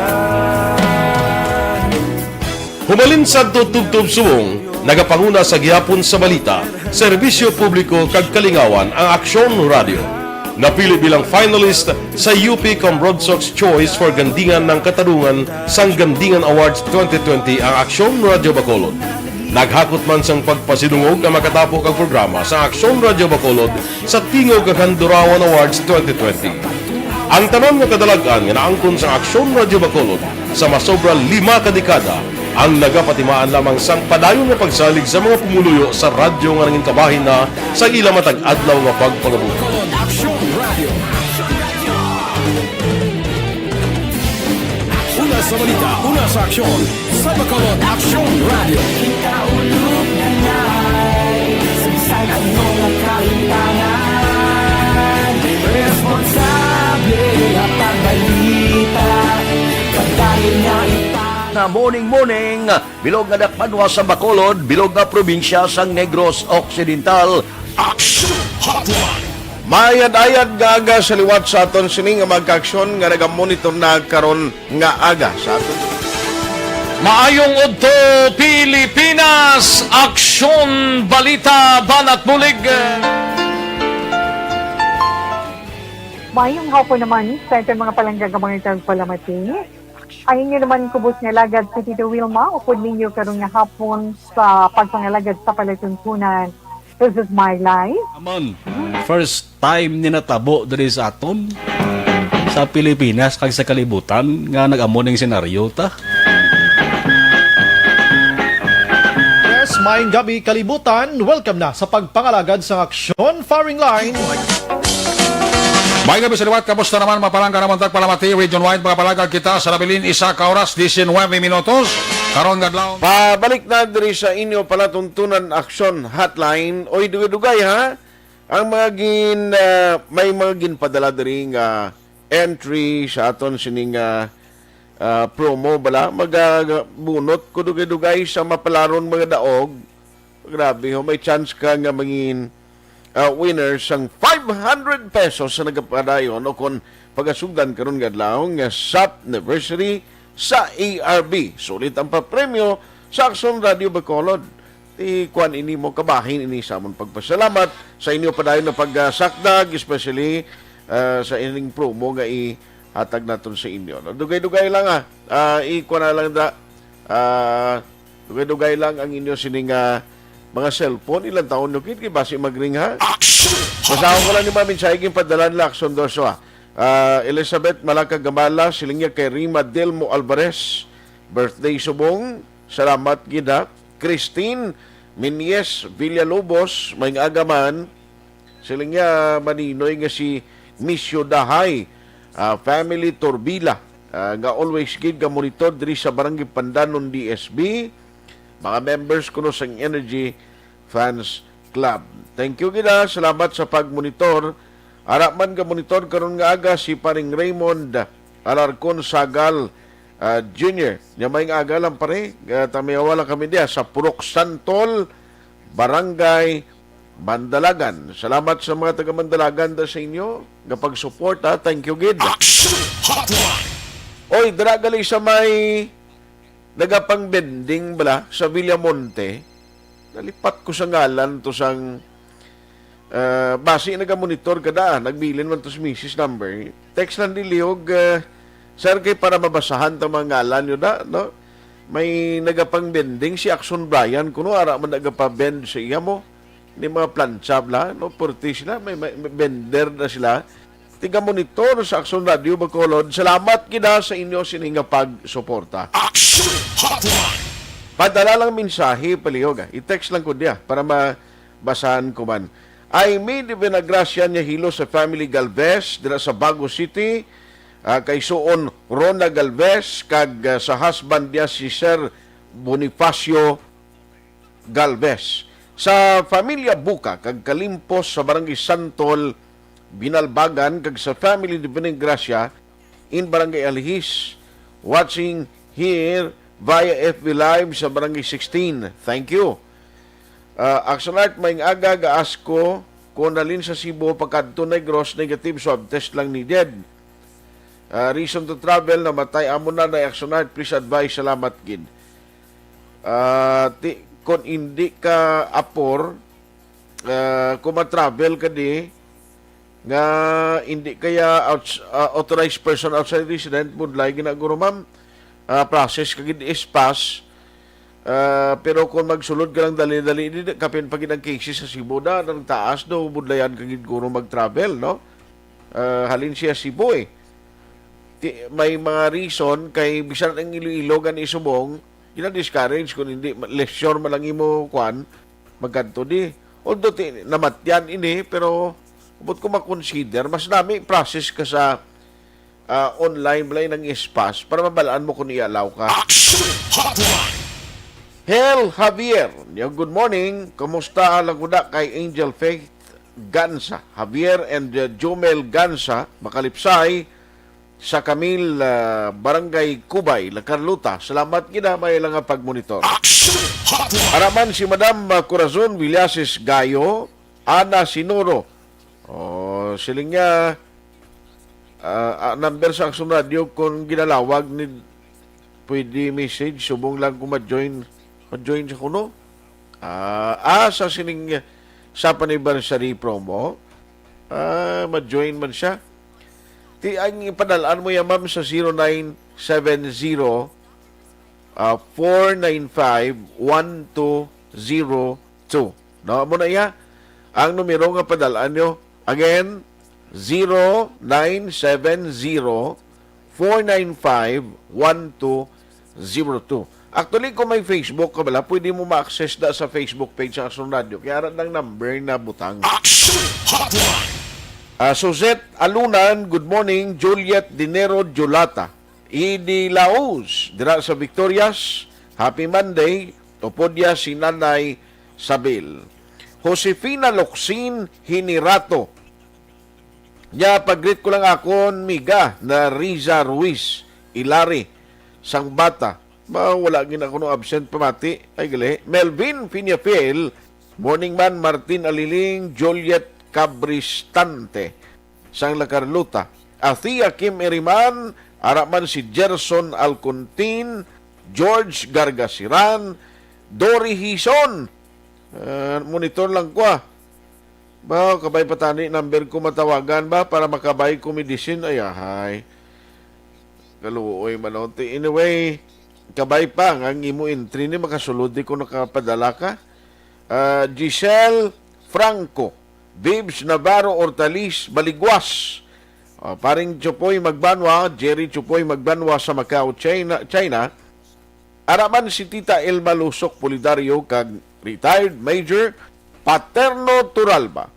Humalin sa tutubtub suwong, nagapanguna sa gihapon sa balita, serbisyo publiko kag kalingawan ang Aksyon Radio. napili bilang finalist sa UP Broadsox Choice for Gandingan ng Katarungan sang Gandingan Awards 2020 ang Aksyon Radio Bacolod. Naghakot man sang pagpasidungog ang makatapo kang programa sa Aksyon Radio Bacolod sa Tingog kag Handurawan Awards 2020. Ang tanan nga kadalagan nga naangkon sa Aksyon Radio Bacolod sa masobra 5 kadekada ang nagapatimaan lamang sang padayon nga pagsalig sa mga pumuluyo sa radyo nga nangin kabahin na sa ila matag adlaw nga pagpangabuto. Una sa balita, una sa aksyon, sa Bacolod Aksyon Radio. Ikaulog na na'y sagsag anong nakahintangan. Responsable at pagbalita, pagdahil na na morning, bilog nga dakpanwa sa Bacolod, bilog nga probinsya sang Negros Occidental. Aksyon Hotline. Mayad-ayad nga aga sa liwat sa aton sining nga magka-aksyon nga nagamonitor na karon nga aga sa aton. Maayong udto Pilipinas, Aksyon Balita Banat Bulig. Mayong hapon naman sa itong mga palanggagamangan itong palamati. Ayun nyo naman kubos nga lagad sa Tito Wilma, upod ninyo karong nga hapon sa pagpangalagad sa palatuntunan. This is my life. Amon, first time ni natabo diri sa aton sa Pilipinas kag sa kalibutan nga nag-amo ning senaryo ta. Yes, maayong gabi kalibutan. Welcome na sa pagpangalagad sa Aksyon Firing Line. May gabi sa liwat, kamusta naman mapalangga naman tagpalamati, region-wide mga palagag kita sa labilin, isa ka oras, 19 minutos, karon gadlaw. Pabalik na diri sa inyo palatuntunan Aksyon Hotline. Oy, dugay-dugay ha. Ang mga may mga ginpadala diri nga entry sa aton sining promo bala, magabunot ko dugay-dugay sa mapalaron mga daog. Grabe ho, may chance ka nga mangin winners ang 500 pesos sa nagapadayon o kung pagasugdan karon gadlaw nga SAP anniversary sa ARB. Sulit ang papremyo sa Aksyon Radio Bacolod. Kuan ini mo kabahin ini sa amon pagpasalamat sa inyo padayon na pagsakdag, especially sa ining promo nga ihatag naton sa inyo. Dugay-dugay lang ikuan na lang dugay-dugay lang ang inyo sining mga cellphone, ilang taon nyo kit, basi magring ha? Masahon ko lang ni Mami Chaygin padalan lang, Aksyon Dorso Elizabeth Malaka Gamala, silingya kay Rima Delmo Alvarez, birthday subong, salamat gida. Christine Minies Villalobos, may agaman, silingya maninoy nga si Misyo Dahay, family Torbila, nga always gid nga monitor diri sa Barangay Pandanon DSB, mga members kuno sa Energy Fans Club. Thank you gida, salamat sa pagmonitor. Araman ka monitor karon nga aga si paring Raymond Alarcon Sagal Jr. Nya may aga lang pare, tamiyawa lang kami diya sa Purok Santol, Barangay Bandalagan. Salamat sa mga taga Bandalagan da sa inyo nga pag-support ha. Thank you gid. Oy, daragali sa may nagapang bending bala sa Villamonte. Nalipat ko sa ngalan to sang basi nagamonitor kada, nagbilin man to sa Mrs. number. Text lang niliog, sir, kay para mabasahan ta mga ngalan yun na, no? May nagapang bending si Aksyon Brian kuno ara man nagapa-bend sa iya mo. Ni mga plancha bla, no? Purti sila, may bender na sila. Tiga monitor sa Aksyon Radio Bacolod. Salamat kina sa inyo sininga pagsuporta. Aksyon Hotline. Padala lang mensahe palihog. I-text lang ko diya para mabasahan ko man. Ay may Vinagracia niya hilo sa family Galvez dira sa Bago City. Kay suon Rona Galvez kag sa husband niya si Sir Bonifacio Galvez. Sa familia Buka kag Kalimpos sa Barangay Santol Binalbagan kag sa family de Vinagracia in Barangay Alihis, watching here via FB Live sa Barangay 16. Thank you. Action Art, may aga gaas ko kung nalin sa Cebu pagkadto Negros, negative swab test lang needed. Reason to travel, namatay amo na Action Art, please advise, salamat gid. Kung hindi ka apor, kung matravel ka di, nga hindi kaya authorized person outside resident budlay ginaguro ma'am process kagid is pass. Pero kung magsulod ka lang dali-dali hindi kapin pagid ang cases sa Cebu na nang taas do budlayan kagid guro mag-travel, no? Halin siya Cebu eh. May mga reason kay bisan ang Iloilo gan isubong gina-discourage kung hindi leisure man lang imo kwan magkanto di. Although namatyan ini pero but kung makonsider, mas dami process ka sa online balay ng espas para mabalaan mo kung i-allow ka. Hel Javier, good morning. Kumusta laguda kay Angel Faith Gansa? Javier and Jomel Gansa, makalipsay sa Camille Barangay Kubay, La Carlota. Salamat gina may lang nga pagmonitor. Araman si Madam Corazon Villases Gayo, Ana Sinoro. Siling niya number sa Aksyon Radio kung ginalawag ni pwede message subong lang kung ma-join sa kuno. Sa siling sa anniversary promo ma-join man siya. Ang ipadalaan mo yan ma'am sa 0970 495-1202. No, mo na iya ang numero nga padalaan nyo. Again, 0970-495-1202. Actually, kung may Facebook ka bala, pwede mo ma-access da sa Facebook page ng Aksyon Radio. Kaya rin ng number na butang. Suzette Alunan, good morning. Juliet Dinero Jolata. Idi Laos, dira sa Victorias. Happy Monday. Topodya si Nanay Sabil. Josefina Locsin Hinirato. Nya pag-greet ko lang akon miga na Riza Ruiz Ilari sang bata. Wala gina ko no absent pamati. Ay gali. Melvin Piñafiel, Morning Man Martin Aliling, Juliet Cabristante sang La Carlota. Athia Kim Eriman, araman si Gerson Alcontin, George Gargasiran, Dory Hison. Monitor lang ko ba, kabay patani, number ko matawagan ba para makabay ko medicine? Ay, kaluoy manonti. Anyway, kabay pa, ang imo entry ni makasulod di ko nakapadala ka. Giselle Franco, Bibs Navarro Ortalis, Baligwas. Paring Chupoy Magbanwa, Jerry Chupoy Magbanwa sa Macau, China. Araman si Tita Elma Lusok Polidario kag retired Major Paterno Turalba.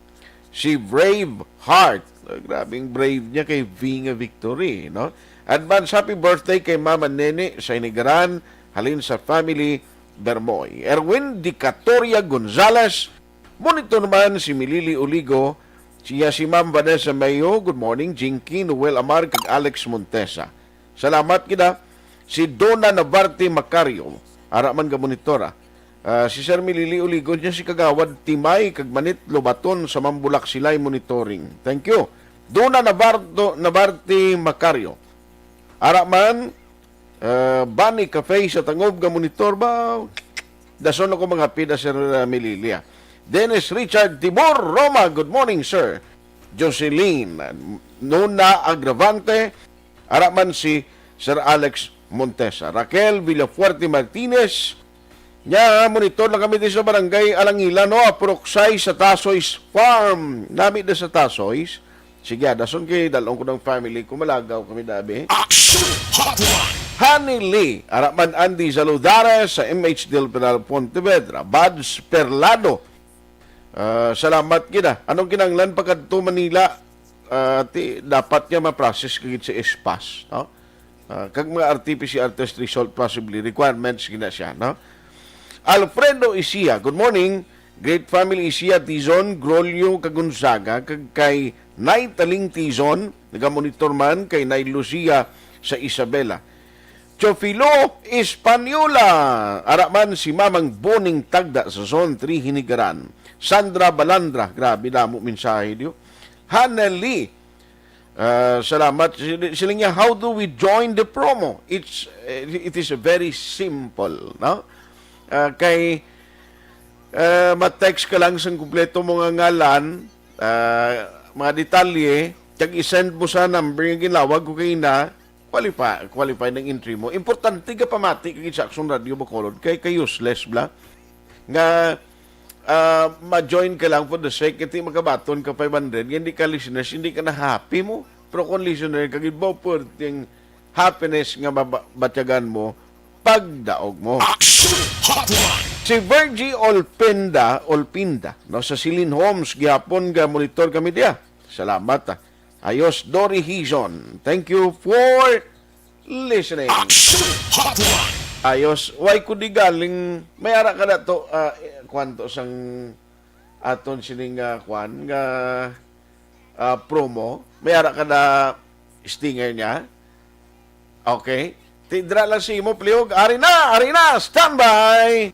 Si Brave Heart. Grabing brave niya kay Vinga Victory, no? Advance happy birthday kay Mama Nene sa Inigaran, halin sa family Bermoy. Erwin Dicatoria Gonzales. Monito naman si Milili Uligo. Siya si Ma'am Vanessa Mayo. Good morning. Jinky Noel Amar kag Alex Montesa. Salamat kita. Si Donna Navarte Macario. Araman ka monitora. Si Sir Milili Uligo niya si Kagawad Timay kag Manit Lobaton sa Mambulak Silay Monitoring. Thank you. Donna Navarte Macario. Araman Bani Cafe sa Tangob ka monitor ba? Dason ako mga pida Sir Mililia. Dennis Richard Timor Roma, good morning sir. Jocelyn Nuna Agravante, araman si Sir Alex Montesa. Raquel Villafuerte Martinez, nya monitor lang kami din sa barangay Alangila, no? Aproksay sa Tasoys Farm. Nami na sa Tasoys. Sige, dason kay dalong ko ng family, kumalagaw kami dabi. Honey Lee, araman Andy Zaludares sa MH Del Penal Pontevedra. Bads Perlado, salamat kita. Anong kinanglan pagkadto Manila? Dapat niya ma-process kagit sa espas, no? Kag mga RT-PCR test result possibly requirements gina siya, no? Alfredo Isia, good morning. Great family Isia Tizon, Grolio Kagunzaga, kag kay Nay Taling Tizon, nagamonitor man kay Nay Lucia sa Isabela. Chofilo Espanyola, araman si Mamang Boning Tagda sa Zone 3 Hinigaran. Sandra Balandra, grabe damo mensahe diyo. Hannah Lee, salamat. Sila niya, how do we join the promo? It is very simple, no? Kay ma-text ka lang sa kumpleto mga ngalan, mga detalye, kag isend mo sa number yung ginawag ko kay na qualify ng entry mo. Importante ka pamati kag sa Aksyon Radio Bacolod kay useless bla nga ma-join ka lang for the sake iti makabaton ka 500 hindi ka listeners, hindi ka na happy mo. Pero kung listener kag ibaw po ting happiness nga batyagan mo pagdaog mo. Si Virgie Olpinda, no, sa Silin Homes, gihapon ga monitor kami dia. Salamat. Ayos, Dory Hizon. Thank you for listening. Ayos, why ko di galing, may ara ka na to, kwanto sang aton sining kwan, nga promo, may ara ka na stinger niya. Okay. Tidra lang si mo, pliog. Ari na, standby!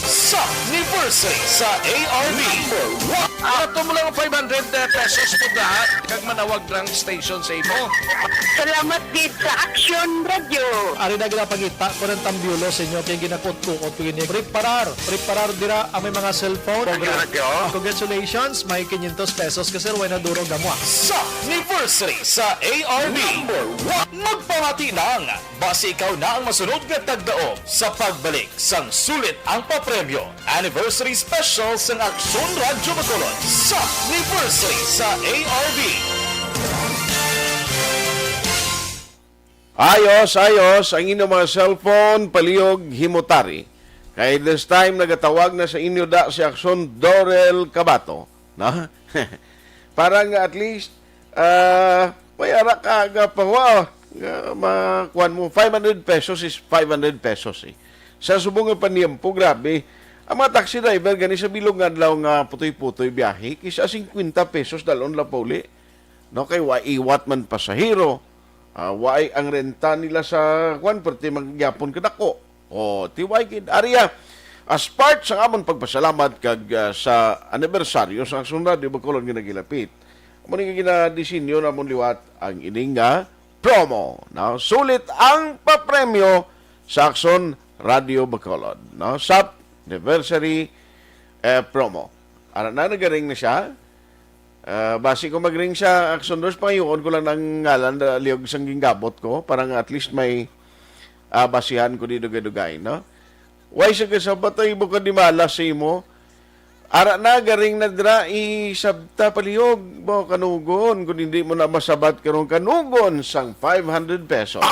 Sa anniversary sa ARB. Ato mo lang 500 pesos po lahat kag manawag ng station sa imo. Salamat din sa Aksyon Radio. Ari na ginapangita ko ng tambyulo sa inyo kaya ginakot-tukot ko yun. Preparar dira ang may mga cellphone. Congratulations, may 500 pesos kasi ruway na durog na mo. Sa anniversary sa ARB. Magpamati ng base ikaw na ang masunod nga tagdaog sa pagbalik sang sulit ang papremyo. Anniversary special sa Aksyon Radio Bacolod sa anniversary sa ARB. Ayos, ang inyong mga cellphone, palihog, himutari. Kaya this time, nagatawag na sa inyo da si Aksyon Dorel Cabato. No? Parang at least, may ara ka agapawa. Makuhan mo, 500 pesos is 500 pesos eh. Sa subong paniyempo, grabe. Ang mga taxi driver, gani sa bilungan lang nga putoy-putoy biyahe, kisa 50 pesos dalon la pauli. No, kay iwat man pasahero. Waay ang renta nila sa kwan, perti magyapon kadako. O, tiway kid. Ariya, as part sa amon pagpasalamat kag sa anibersaryo sa Aksyon Radio Bacolod nga nagilapit. Amo nga ginadesinyo na amon liwat ang ining nga promo. No? Sulit ang papremyo sa Aksyon Radio Bacolod. No? Sa anniversary promo. Ara na nagaring na siya. Basi ko mag-ring sa Aksyon Doors, pangayon ko lang ng ngalan na liog sang ginggabot ko, parang at least may basihan ko di dugay-dugay, no? Why siya ka sa batay mo ka di malas sa imo? Ara na, garing na dra, isabta palihog mo kanugon, kung hindi mo na masabat karong kanugon sang 500 pesos.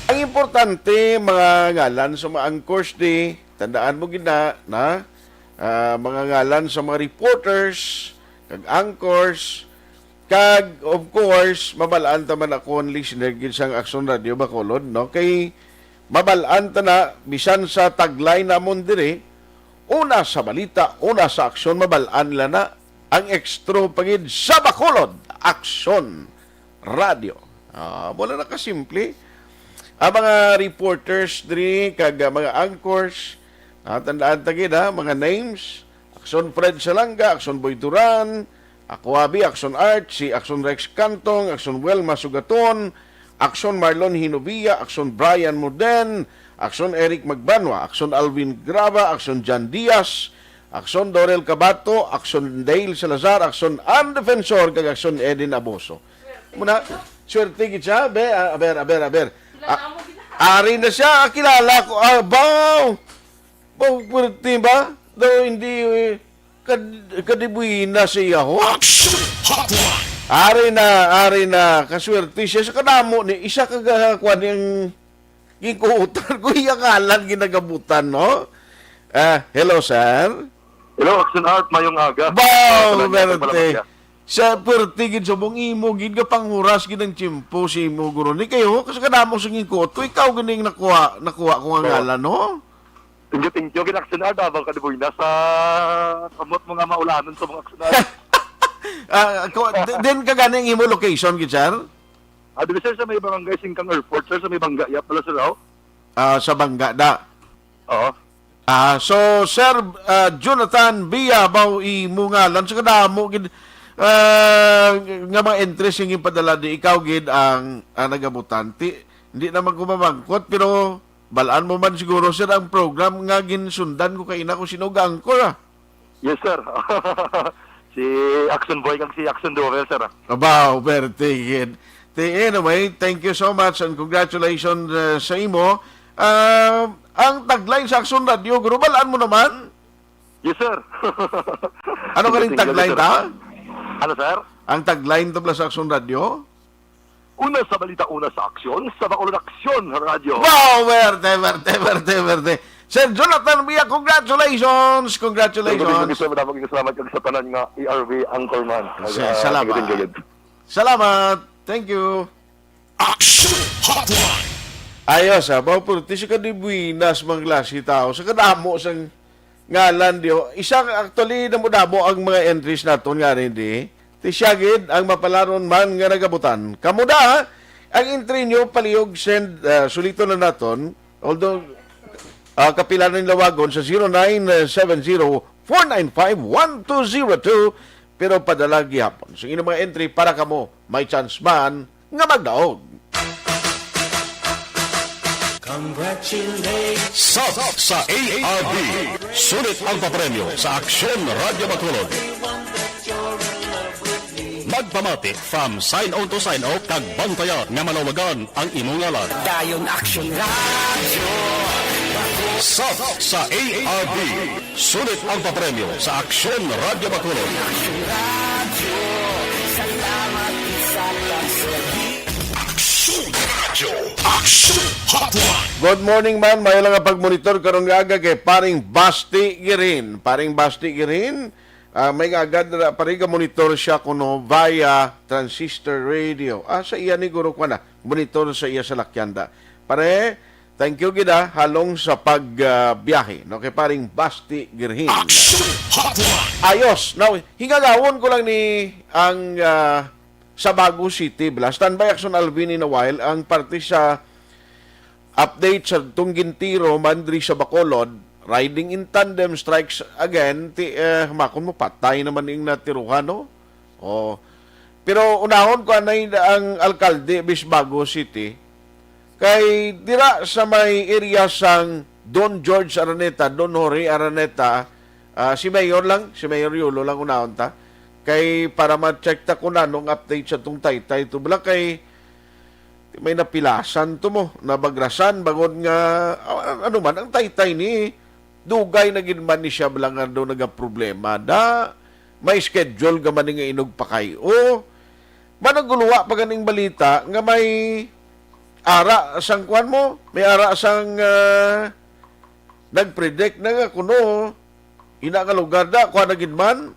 Ang importante, mga ngalan sa mga anchors di, tandaan mo gina, na mga ngalan sa mga reporters, kag anchors, kag of course mabalaan ta man ako ang listener gid sang Aksyon Radio Bacolod, no, kay mabalaan ta na bisan sa taglay namon dire, una sa balita, una sa aksyon, mabalaan nila na ang extra pagid sa Bacolod Aksyon Radio. Wala na kasimple ang mga reporters dire kag mga anchors, tandaan ta gid mga names. Aksyon Fred Salanga, Aksyon Boy Duran, Aquabi, Aksyon Art, si Aksyon Rex Cantong, Aksyon Welma Sugaton, Aksyon Marlon Hinovia, Aksyon Brian Morden, Aksyon Eric Magbanwa, Aksyon Alvin Grava, Aksyon Jan Diaz, Aksyon Dorel Cabato, Aksyon Dale Salazar, Aksyon Ann Defensor, kag Aksyon Edin Aboso. Muna, swerte gid siya, aber. Ari na siya, kilala ko, pwerte ba? Daw hindi kadibuhin na siya ho. Ari na kaswerte siya sa kanamo ni isa kagakuan yung gikuutan ko iyakalan ginagabutan, no? Hello sir. Hello, Aksyon Art, mayong aga. Berte. Sa pertigid sa mong imo gid ka panghuras gid ang tiyempo si imo guro ni kayo kasi kanamo sa gikuot ko ikaw ganing nakuha ko ang ngalan, no? Thank you, Aksyon Art, abang kadiboy na sa kamot mga maulanan sa mga Aksyon Art. Then ka ganing imo location gid sir? Di sir, sa may barangay Singkang Airport, sir, sa may Bangga, pala sir, raw? Sa Bangga, da? Oo. So, Sir Jonathan Bia, baw imungalan, sa kadamo, gid, nga mga interest yung ipadala di ikaw, gid, ang nagabutanti. Hindi naman kumamangkot, pero balaan mo man siguro sir ang program nga ginsundan ko kay ina ko sinugang ko Yes, sir. Si Aksyon Boy kag si Aksyon Dowell, sir. Abaw, tigid. Anyway, thank you so much and congratulations sa imo. Ang tagline sa Aksyon Radio, guro, balaan mo naman? Yes, sir. Ano ka rin tagline ta? Ano, sir? Ang tagline tabla sa Aksyon Radio? Una sa balita, una sa aksyon, sa Bacolod Aksyon Radio. Wow, verte. Sir Jonathan Bia, congratulations! Congratulations! Salamat kag sa tanan nga ERV Anchorman. Salamat. Salamat. Thank you. Action Hotline. Ayos bawpurti sa kadibuinas mga klase tao. Sa kadamo sang ngalan diyo. Isang actually damo ang mga entries naton nga rin di. Tisyagid ang mapalaron man nga nagabutan. Kamuda ang entry nyo palihog send sulito na naton. Although kapilan ng lawagon sa 0970-495-1202 pero padala gihapon. So inyong mga entry para kamo may chance man nga magdaog. Sat sa ARB. Sulit ang papremyo sa Aksyon Radio Bacolod. Magpamati from sign on to sign out kag bantayan nga manawagan ang imong ngalan. Dayon Aksyon Radio. Sat sa ARB. Sulit ang papremyo sa Aksyon Radio Bacolod. Salamat sa Aksyon Radio. Aksyon Hotline. Good morning man, may lang pagmonitor karong gaga kay paring Basti Girin. May agad na pariga monitor siya kuno via transistor radio. Sa iya ni guro ko na monitor sa iya sa lakyanda. Pare, thank you gida halong sa pagbiyahe. No kay paring Basti Girin. Ayos. Now, hingagawon ko lang ni ang sa Bago City. Standby Action Alvin in a while ang parte sa update sa Tunggintiro Mandri sa Bacolod. Riding in tandem strikes again. Makon mo patay naman yung natiruhan, no? Pero unahon ko anay ang alkalde bis Bago City. Kay dira sa may area sang Don George Araneta, Don Jorge Araneta, si Mayor Yulo lang unahon ta. Kay para ma-check ta ko na nung update sa tong taytay to bala kay may napilasan to mo nabagrasan bagod nga ano man ang taytay ni dugay na ginman ni siya bala nga do nagaproblema da may schedule ga man nga inog pa kay managuluwa pa ganing balita nga may ara sang kwan mo may ara sang nagpredict na nga kuno ina nga lugar da kuha na ginman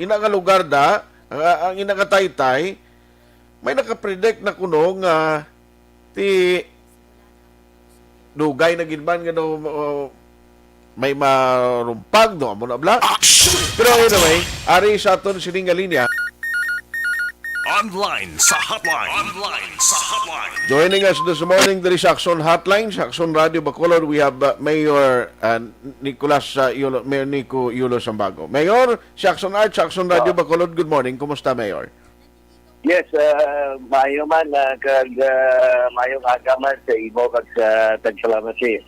ina nga lugar da ang ina nga taytay may nakapredict na kuno nga ti dugay na ginban nga do may marumpag do amo na bla pero anyway ari sa aton sining nga linya Online sa hotline. Joining us this morning there is Aksyon Hotline sa Aksyon Radio Bacolod. We have Mayor Nicolas Yulo, Mayor Nico Yulo Sambago. Mayor, sa Aksyon Art, sa Aksyon Radio Bacolod. Good morning. Kumusta, Mayor? Yes, mayo man kag mayong aga man sa imo kag sa tagsalamat siya.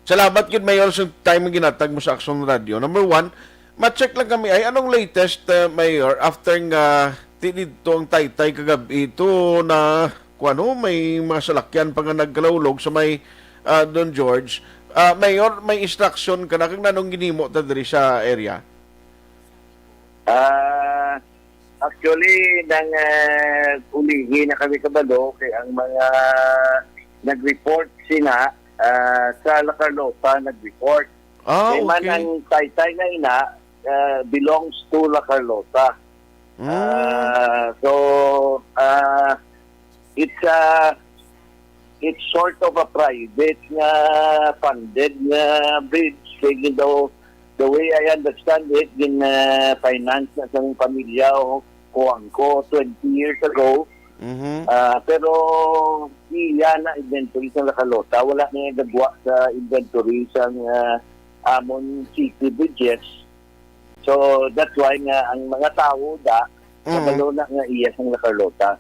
Salamat gid Mayor sa time ginatag mo sa Aksyon Radio. Number one, ma-check lang kami ay anong latest Mayor after nga dito ang taytay kagabi ito na may masalakyan pa nga nagkalawlog sa may Don George. Mayor, may instruction ka na kung nanong ginimo ta diri sa area? Actually, nang ulihi na kami kabalo kay ang mga nag-report sina sa La Carlota nag-report. Okay. Man ang taytay na ina belongs to La Carlota. It's sort of a private nga funded nga bridge. Kaya the way I understand it, finance na sa pamilya o kuwang ko 20 years ago. Pero iya na inventory sa La Carlota. Wala na yung nagwa sa inventory sa Amon City Bridges. So that's why nga ang mga tao kabalo na nga iya sa La Carlota.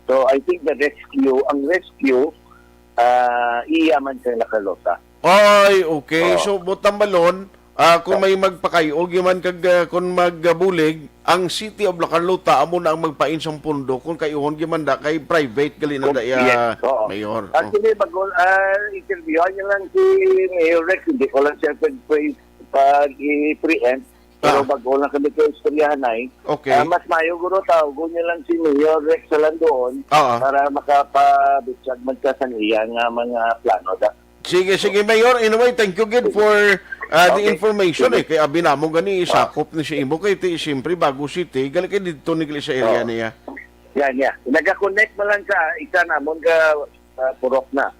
So I think ang rescue iyaman sa nakalota. Ay, okay. Oo. So, butang balon, kung may magpakayo, man kag kung magbulig, ang City of La Carlota amo na ang magpain sa pundo kung kayuhon gimanda kay private gali na daya oo. mayor. Actually, interviewan niya lang si Mayor Rex, hindi ko lang siya pag-i-preempt. Pero bago lang kami kayo istoryahan ay, Okay. mas mayo guro tawag niya lang si Mayor Rex sa doon para makapabitsag magkasaniya nga mga plano da. Sige, Mayor. Anyway, thank you good for the information. Kaya abinamo gani isakop ni si Imo kay siyempre bago city. Gali kay dito ni sa area niya. Yan. Nag-connect mo lang sa isa namon ka Purok na.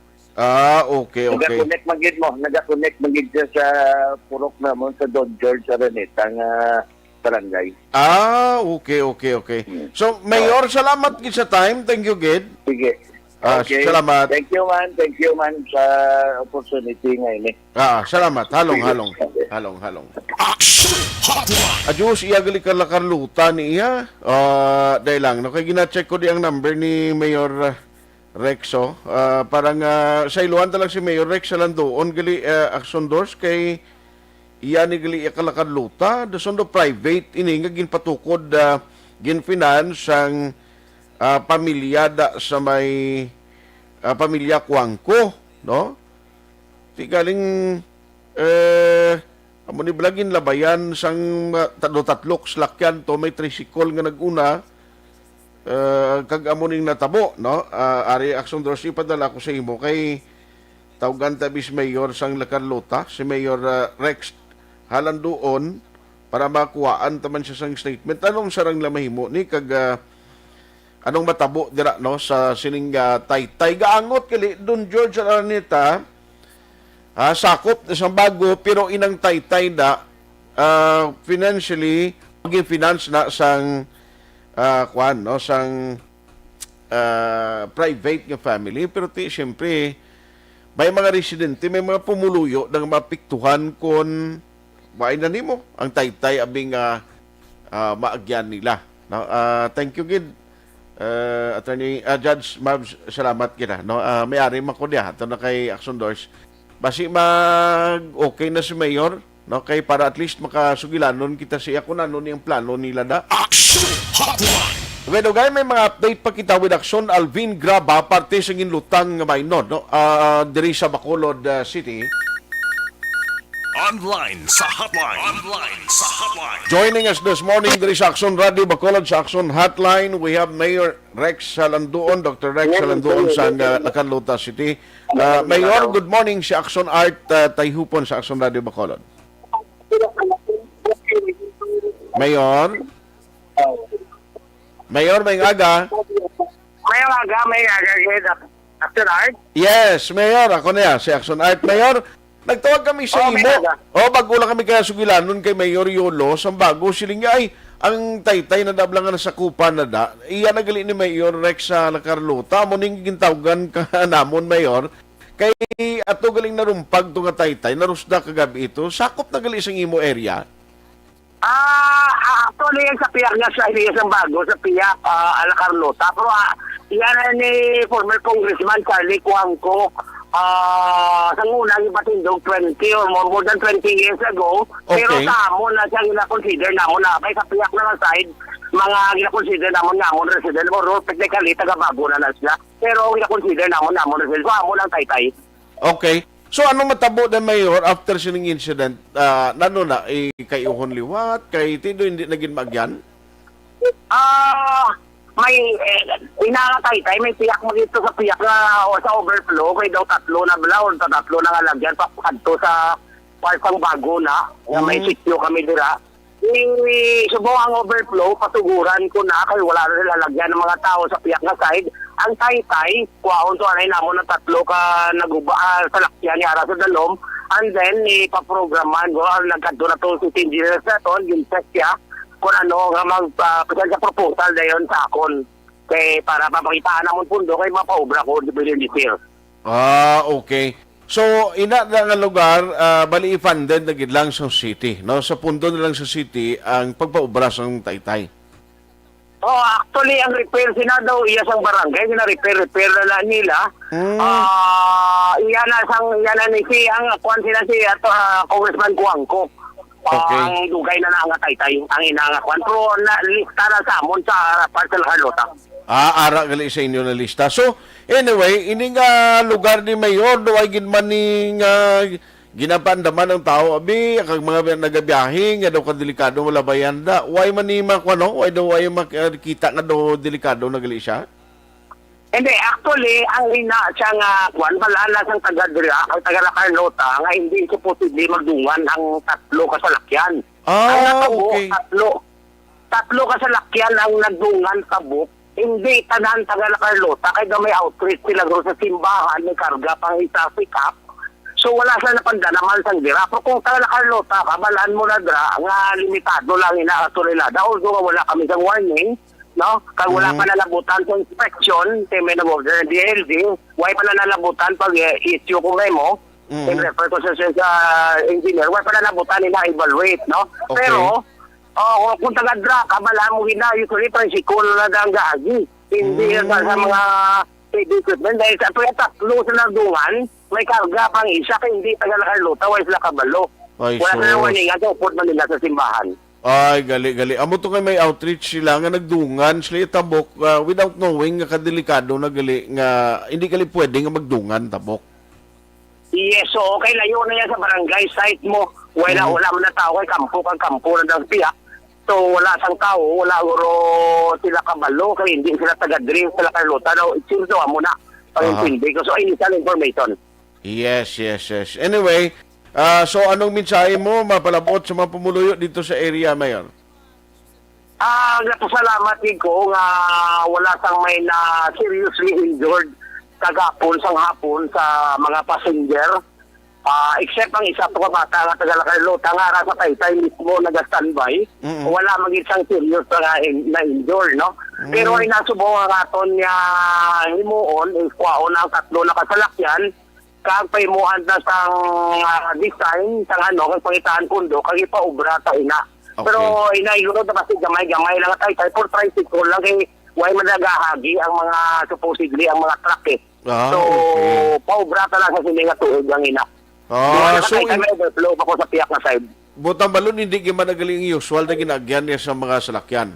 Okay. Nag-connect magid siya sa Purok namon sa Don George Araneta nga barangay. Okay. So, Mayor, salamat gid sa time. Thank you, gid. Sige. Okay. Salamat. Thank you man sa opportunity ngayon. Salamat. Halong. Aksyon Hotline. Adios, iya gali ka lakarluta ni iya. Dahil lang, no? Kaya gina-check ko di ang number ni Mayor Rexo. Parang sa iluhan talang si Mayor Rex sa landoon gali Aksyon Doors kay iya ni gali iya kalakarluta. Dason do private ini nga ginpatukod ginfinance ang pamilya sa may pamilya Kuangko, no? Ti galing amo ni blagin labayan sang tatlok slakyan to may tricycle nga naguna kag amo ning natabo, no? Ari Aksyon Doors ipadala ko sa imo kay tawgan tabis Mayor sang La Carlota, si Mayor Rex halan doon para makuhaan taman siya sang statement. Anong sarang lamahimo ni kag anong matabo dira no sa sining Taytay gaangot kali Don George Araneta sakop na siyang bago pero inang Taytay na financially maging finance na sang sang private nga family pero siyempre may mga residente may mga pumuluyo ng mapiktuhan kon maay na nimo ang Taytay abing maagyan nila no? Thank you gid Attorney Judge Mabs, salamat kita no. May-ari man ko diha to na kay Aksyon Doors basi okay na si Mayor no kay para at least makasugilanon kita siya kung ano niyang plano nila da. Aksyon Hotline. Well, guys, may mga update pa kita with Aksyon Alvin Graba parte sa ginlutang nga maynod no diri sa Bacolod City. Online sa hotline. Joining us this morning there is Aksyon Radio Bacolod sa Aksyon Hotline. We have Mayor Rex Salanduon, Dr. Rex Salanduon sa La Carlota City. Mayor, good morning si Aksyon Art Tayhupon sa Aksyon Radio Bacolod. Mayor, may aga. May aga, Aksyon Art? Yes, Mayor, ako na yan, si Aksyon Art. Mayor, nagtawag kami sa imo. Bago lang kami kaya sugilanon kay Mayor Yolo, sa bago siling ay ang Taytay na dablangan sa kupa na da. Iya nagali ni Mayor Rex sa La Carlota, mo ning gintawgan ka namon Mayor. Kay ato galing narumpag to nga Taytay, narusda kagabi ito. Sakop na gali sang imo area. Actually, sa piyak niya sa isang bago, sa piyak La Carlota. Pero iyan ni former Congressman Charlie Cuangco. Sa unang ipatindog 20 or more than 20 years ago. Okay. Pero tamo na siya gina-consider namon na kay sa piyak na side, mga gina-consider namon resident or technically taga-bago na siya. Pero gina-consider namon resident. So, amo lang Taytay. Okay. So, ano matabo na Mayor after sining incident? Nano na, kay Uhon Liwat, kay Tindo hindi naging magyan? May inakatay may piyak mo dito sa piyak na sa overflow may daw tatlo na blaon tatlo na lalagyan papadto sa parkang bago na may sityo kami dira subong ang overflow patuguran ko na kay wala na lalagyan ng mga tao sa piyak na side ang Taytay kuwaon to anay namon ng tatlo ka naguba sa lakyan ni ara sa dalom and then ipaprograman go nagkadto na to si engineer sa ton gincheck siya kung ano nga magpasal sa proposal na yun sa akon kay para mapakitaan namon pundo kay mapaobra ko di billion detail. Okay. So ina na nga lugar bali i-funded na gid lang sa city no sa pundo na lang sa city ang pagpaobra sa Taytay. Oh, actually, ang repair sina daw, iya sang barangay, repair na lang nila. Iyan na ni si, ang kuwan sila si, Congressman Kuangko. Ang dugay na nga taytay, ang inangakwan. Pero lista na sa amon sa parcel Carlota. Ara gali sa inyo na lista. So, anyway, ini nga lugar ni Mayor, do ay ginman ni ginapandaman ng tao, abi, kag mga nagabiyahe, nga daw kadelikado wala bayanda. Why man ni makwano? Why daw ay makita nga daw delikado na gali siya? Hindi, actually, ang ina siya nga, kwan, malala sang taga-Dria, ang taga-Carlota, nga hindi supposedly magdungan ang tatlo kasalakyan. Ang natabo, tatlo kasalakyan ang nagdungan tabok, hindi tanan taga-Carlota, kaya may outreach sila doon sa simbahan, may karga pang isa pick-up. So wala sa napandanaman sang Dira. Pero kung taga-Carlota, kabalaan mo na Dra, nga limitado lang inaaturilada, although wala kami sang warning, no? Kaya wala pa nalabutan sa inspection, may nag-order ng DLD, wala pa nalabutan pag issue ko memo, in refer ko sa engineer, wala pa nalabutan ina-evaluate, no? Okay. Pero, kung taga-dra, kabala mo hina, usually tricycle na dang gaagi. Hindi sa mga equipment, dahil sa tatlo sa nagdungan, may karga pang isa, kaya hindi taga-Carlota, wala sila kabalo. Wala na warning, at upot man nila sa simbahan. Ay, gali. Amo to kay may outreach sila nga nagdungan sila tabok without knowing nga kadelikado na gali nga hindi gali pwede nga magdungan tabok. Yes, so okay layo na yan sa barangay site mo. Wala mo na tao kay kampo na ng piyak. So wala sang tao, wala uro sila kabalo kay hindi sila taga-drink sila Carlota daw. It mo na pag-intindi ko. So initial information. Yes. Anyway, so anong mensahe mo mapalabot sa mga pumuluyo dito sa area, Mayor? Napasalamat ko nga wala sang may na seriously injured kagapon sang hapon sa mga passenger. Except ang isa pa bata nga taga-Carlota nga ra sa Taytay mismo nag-standby. Wala maging sang serious na injured, no? Pero ay nasubo nga raton niya himuon, kwaon ang tatlo na kasalakyan kag paimuhan na sang design sang kag pangitaan pundo kag ipaubra ta ina. Pero inaiguro na kasi gamay lang tay for tricycle lang kay way managahagi ang mga supposedly ang mga truck eh. So paubra ta lang sa sila nga tuod ang ina. So may overflow pa ko sa piyak na side. Butang balon hindi gimanagaling usual na ginagyan niya sa mga salakyan.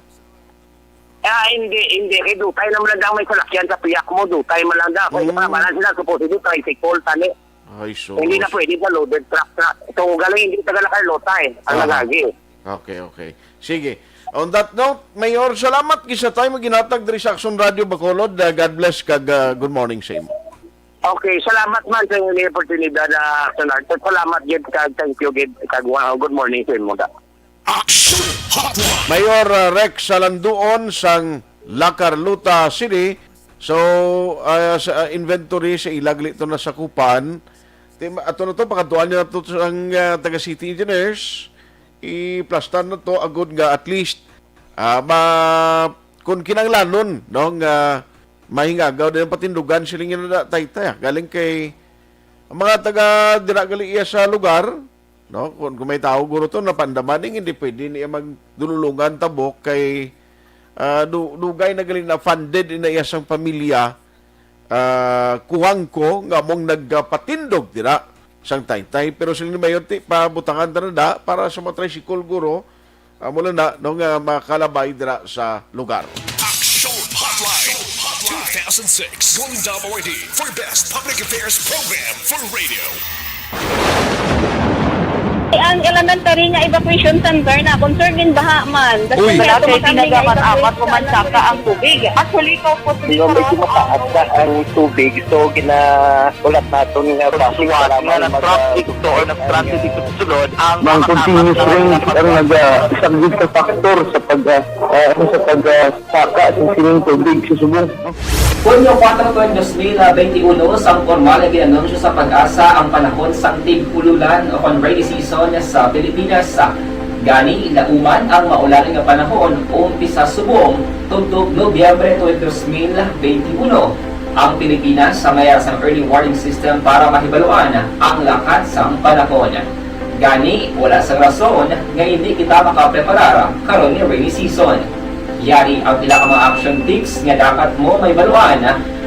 Hindi. Kaya dutay naman lang may salakyan sa piyak mo. Dutay man lang daw. Kaya naman sila supposedly tricycle, tani. Ay, so... Hindi na pwede sa loaded truck na. Ito galing hindi taga-Carlota eh. Ang nagagi. Okay. Sige. On that note, Mayor, salamat kisa tayo maginatag dari sa Aksyon Radio Bacolod. God bless kag good morning sa imo. Okay, salamat man sa inyong oportunidad na salamat gid kag thank you gid kag good morning sa imo da. Aksyon Hotline. Mayor Rex Salanduon sang La Carlota City. So sa inventory sa ilagli to na sakupan. Ato na to pagatuan niya to sang taga city engineers. I-plastan na to agud nga at least kung kinanglanon no nga mahingagaw din patindugan sila nga taytay galing kay mga taga dira gali iya sa lugar. No, kung may tao guro to na pandamaning hindi pwede niya magdululungan tabok kay dugay na galing na funded ina iyang pamilya kuwangko nga mong nagpatindog dira sang taytay pero sila ni Mayor ti pabutangan na para sa mga tricycle guro mula na no nga makalabay dira sa lugar. Aksyon Hotline 2006 Golden Dome Award for Best Public Affairs Program for Radio. Ang elementary nga evacuation center na concern din baha man. Kasi kaya tinagamat-amat pumansaka ang tubig. Actually, ikaw po medyo mataas na ang tubig. So, ginaulat natin nga basuhan nga ng traffic to or ng traffic dito sa sulod. Ang continuous rain ang nag-isang sa factor sa pagsaka sa sining tubig sa subong. Hunyo 4, 2021, sang formal na ginanunsyo sa Pag-asa ang panahon sang tig-ululan o rainy season sa Pilipinas. Gani, lauman ang maulaling nga panahon umpisa subong tuntog Nobyembre 2021. Ang Pilipinas sa mayar sang early warning system para mahibaluan ang lakat sang panahon. Gani, wala sang rason nga hindi kita makapreparar karon ni rainy season. Yari ang pila ka mga action tips nga dapat mo may baluan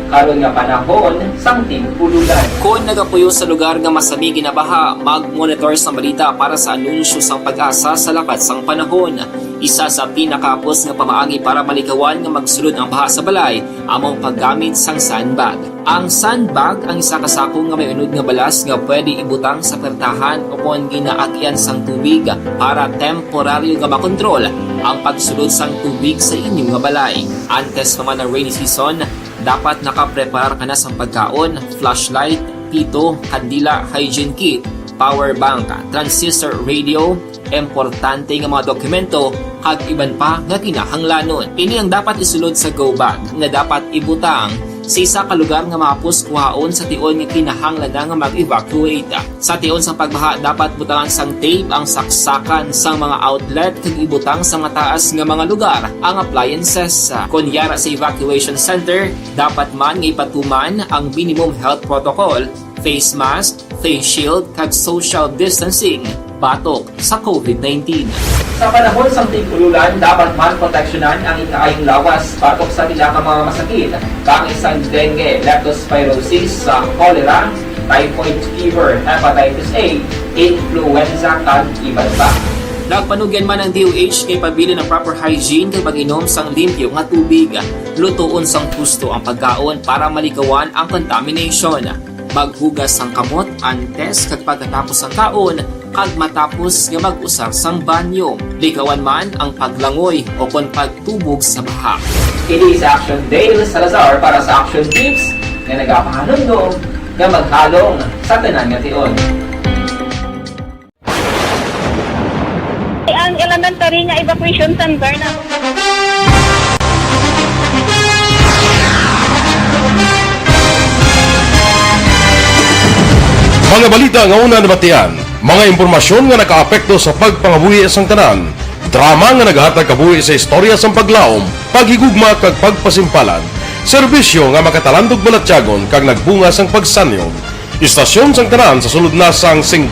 karon nga panahon sang tig-ululan. Kung nagapuyo sa lugar nga masami ginabaha, mag-monitor sa balita para sa anunsyo sang pag-asa sa lakat sang panahon. Isa sa pinakapos nga pamaagi para malikawan nga magsulod ang baha sa balay, among paggamit sang sandbag. Ang sandbag ang isa ka sako nga may unod nga balas nga pwede ibutang sa pertahan o kung ginaagyan sang tubig para temporaryo nga makontrol ang pagsulod sang tubig sa inyong nga balay. Antes naman ng rainy season, dapat nakaprepare ka na sa pagkaon, flashlight, pito, kandila, hygiene kit, power bank, transistor radio, importante nga mga dokumento, kag iban pa nga kinahanglanon. Ini ang dapat isulod sa go bag nga dapat ibutang sa isa ka lugar nga mapos kuhaon sa tion nga kinahanglan nga mag-evacuate. Sa tion sa pagbaha, dapat butangan sang tape ang saksakan sa mga outlet kag ibutang sa mga taas nga mga lugar ang appliances. Kunyara sa evacuation center, dapat man nga ipatuman ang minimum health protocol, face mask, face shield kag social distancing batok sa COVID-19. Sa panahon sang tig-ululan, dapat man proteksyonan ang ikaayong lawas batok sa pila ka mga masakit, kang isang dengue, leptospirosis, cholera, typhoid fever, hepatitis A, influenza kag iban pa. Nagpanugyan man ang DOH kay pabili ng proper hygiene kay pag-inom sang limpyo nga tubig. Lutuon sang gusto ang pagkaon para malikawan ang contamination. Maghugas sang kamot antes kag pagkatapos ang kaon kag matapos nga mag-usar sang banyo. Likawan man ang paglangoy o kon pagtubog sa baha. Kini sa Aksyon Dale Salazar para sa Action Tips nga nagapahanundong nga maghalong sa tanan nga tion. Ang elementary nga evacuation center na Mga balita nga una nabatian, mga impormasyon nga nakaapekto sa pagpangabuhi sang tanan, drama nga naghatag kabuhi sa istorya sang paglaom, paghigugma kag pagpasimpalan, serbisyo nga makatalandog balatyagon kag nagbunga sang pagsanyog, istasyon sang tanan sa sulod na sang 51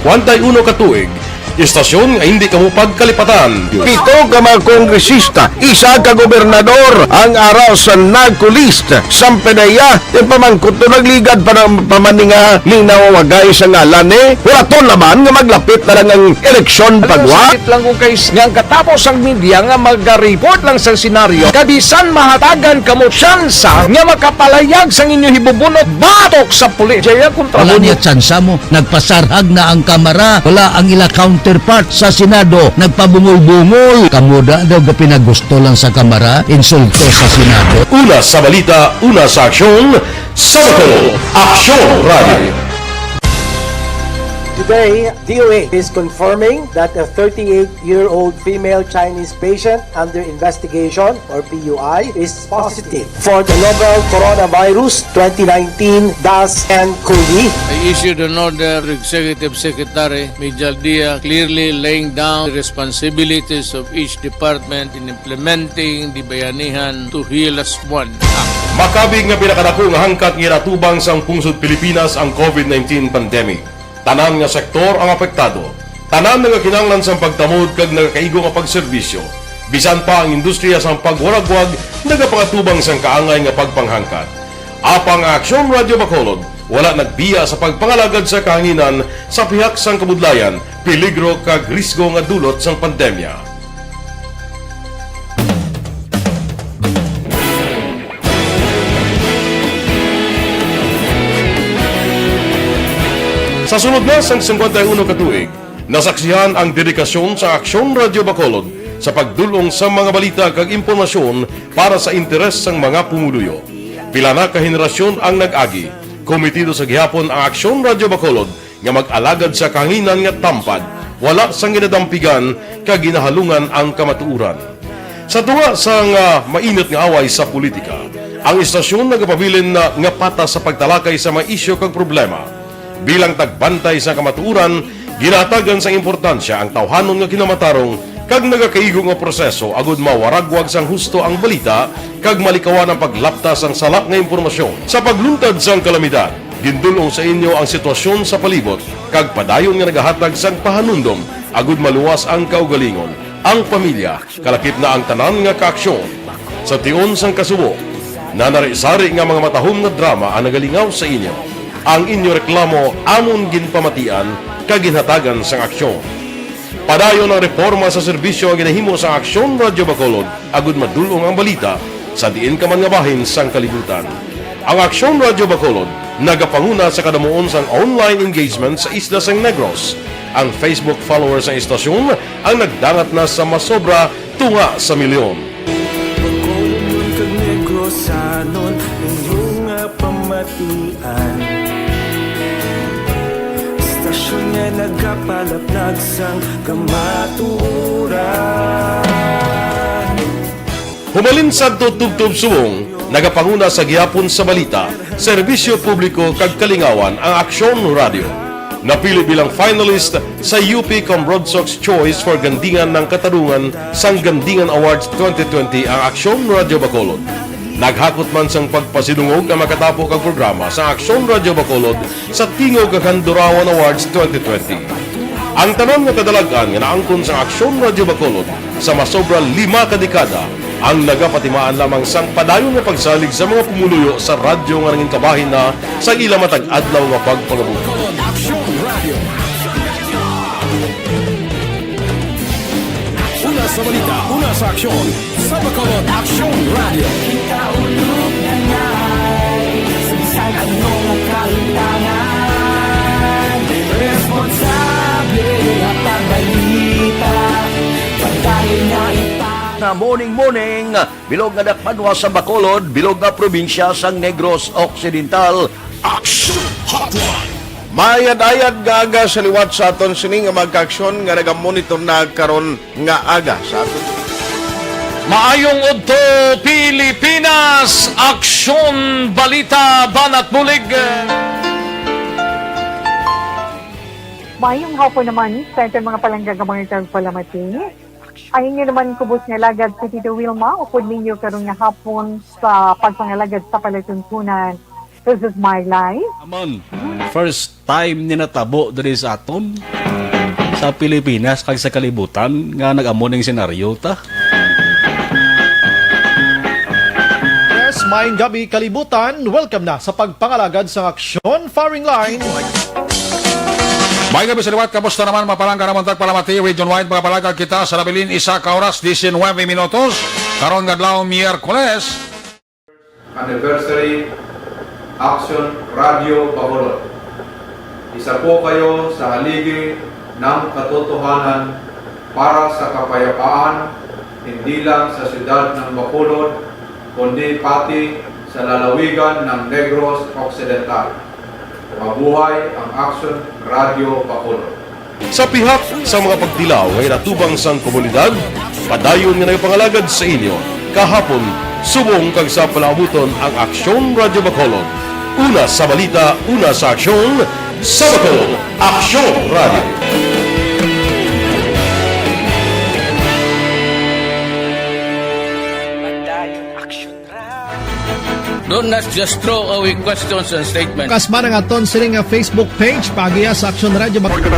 ka tuig, istasyon nga hindi kamo pagkalipatan. Pito ka mga kongresista, isa ka gobernador ang araw sa nagkulist sa pedaya yung pamangkot to nagligad para pamaninga linaw wagay sa ngalan wala to naman nga maglapit na lang ang eleksyon pagwa lang kung kayo nga katapos ang media nga mag-report lang sa senaryo kabisan mahatagan kamo tsansa nga makapalayag sa inyo hibubunot batok sa pulis jaya kontra Wala niya tsansa mo, nagpasarhag na ang kamera, wala ang ila counterpart sa Senado, nagpabungol-bungol. Kamuda daw ga pinagusto lang sa kamera, insulto sa Senado. Una sa balita, una sa aksyon, sa Bacolod, Aksyon Radio. Today, DOH is confirming that a 38-year-old female Chinese patient under investigation, or PUI, is positive for the novel coronavirus 2019-nCoV. I issued an order to Executive Secretary Major Dia clearly laying down the responsibilities of each department in implementing the Bayanihan to Heal as One Act. Makabig nga pinakadako nga hangkat nga natubang sang pungsod Pilipinas ang COVID-19 pandemic. Tanan nga sektor ang apektado. Tanan nga kinahanglan sang pagtamod kag nagakaigo nga pagserbisyo. Bisan pa ang industriya sang pagwaragwag nagapangatubang sang kaangay nga pagpanghangkat. Apang Aksyon Radio Bacolod wala nagbiya sa pagpangalagad sa kahanginan sa pihak sang kabudlayan, peligro kag risgo nga dulot sang pandemya. Sa sunod na sang 51 ka tuig, nasaksihan ang dedikasyon sa Aksyon Radio Bacolod sa pagdulong sa mga balita kag impormasyon para sa interes sang mga pumuluyo. Pila na ka henerasyon ang nag-agi, komitido sa gihapon ang Aksyon Radio Bacolod nga mag-alagad sa kanginan nga tampad, wala sang ginadampigan kag ginahalungan ang kamatuuran. Sa tuwa sang mainit nga away sa politika, ang istasyon nagapabilin na nga patas sa pagtalakay sa mga isyu kag problema. Bilang tagbantay sa kamatuuran, ginatagan sa importansya ang tawhanon nga kinamatarong kag nagakaigo nga proseso agud mawaragwag sang husto ang balita kag malikawan ang paglaptas ang salak nga impormasyon. Sa pagluntad sang kalamidad, gindulong sa inyo ang sitwasyon sa palibot kag padayon nga nagahatag sang pahanundom agud maluwas ang kaugalingon, ang pamilya, kalakip na ang tanan nga kaaksyon. sa tiyon sang kasubo. Nanari-sari nga mga matahom nga drama ang nagalingaw sa inyo. Ang inyo reklamo amon ginpamatian kaginhatagan sang aksyon. Padayon ang reforma sa serbisyo ang ginahimo sa Aksyon Radyo Bacolod agud madulong ang balita sa diin ka man nga bahin sang kalibutan. Ang Aksyon Radyo Bacolod nagapanguna sa kadamuon sang online engagement sa isla sang Negros. Ang Facebook followers sa istasyon ang nagdangat na sa masobra tunga sa milyon. Sanon inyong pamatian Stasyon nga nagapalaplag sang kamaturan Humalin sa tutubtub subong, nagapanguna sa gihapon sa balita, serbisyo publiko kag kalingawan ang Aksyon Radio. Napili bilang finalist sa UP Comrodsox Choice for Gandingan ng Katarungan sang Gandingan Awards 2020 ang Aksyon Radio Bacolod. Naghakot man sang pagpasinungog ang makatapo kang programa sa Aksyon Radio Bacolod sa Tingog Kandurawan Awards 2020. Ang tanon nga kadalagan nga naangkon sa Aksyon Radio Bacolod sa masobra 5 kadekada ang nagapatimaan lamang sang padayon nga pagsalig sa mga pumuluyo sa radyo nga nanging kabahin na sa ila matag-adlaw nga pagpangabuto. Aksyon Radio. Una sa balita, una sa aksyon. Sa Bacolod, Aksyon Radio. Ikaulog na na'y Sabisan anong kalintangan Responsable at pagbalita Pagdaling na na morning, bilog nga dakpanwa sa Bacolod, bilog nga probinsya sang Negros Occidental. Aksyon Hotline. Mayad-ayad nga aga sa liwat sa aton sini nga magka-aksyon nga nagamonitor na karon nga aga sa aton. Maayong udto Pilipinas, Aksyon Balita Banat Bulig. Mayong hapon naman sa itong mga palanggagamang itong palamati. Ayun nyo naman kubos nga lagad si Tito Wilma, upod ninyo karong nga hapon sa pagpangalagad sa palatuntunan. This is my life. Amon, first time ni natabo diri sa aton sa Pilipinas kag sa kalibutan nga nag-amo ning senaryo ta. Yes, maayong gabi kalibutan. Welcome na sa pagpangalagad sa Aksyon Firing Line. May gabi sa liwat, kamusta naman mapalangga naman tagpalamati, region-wide mga palagag kita sa labilin isa ka oras, 19 minutos, karon ngadlaw Miyerkules. Anniversary Aksyon Radio Bacolod. Isa po kayo sa haligi ng katotohanan para sa kapayapaan, hindi lang sa siyudad ng Bacolod, kundi pati sa lalawigan ng Negros Occidental. Mabuhay ang Aksyon Radio Bacolod. Sa pihak sa mga pagdilaw ngay natubang sang komunidad, padayon nga nagpangalagad sa inyo. Kahapon, subong kag sa palabuton ang Aksyon Radio Bacolod. Una sa balita, una sa aksyon, sa Bacolod, Aksyon Radio. Don't not just throw away questions and statements. Kasma nga aton sining Facebook page pagiya sa Aksyon Radio Bacolod.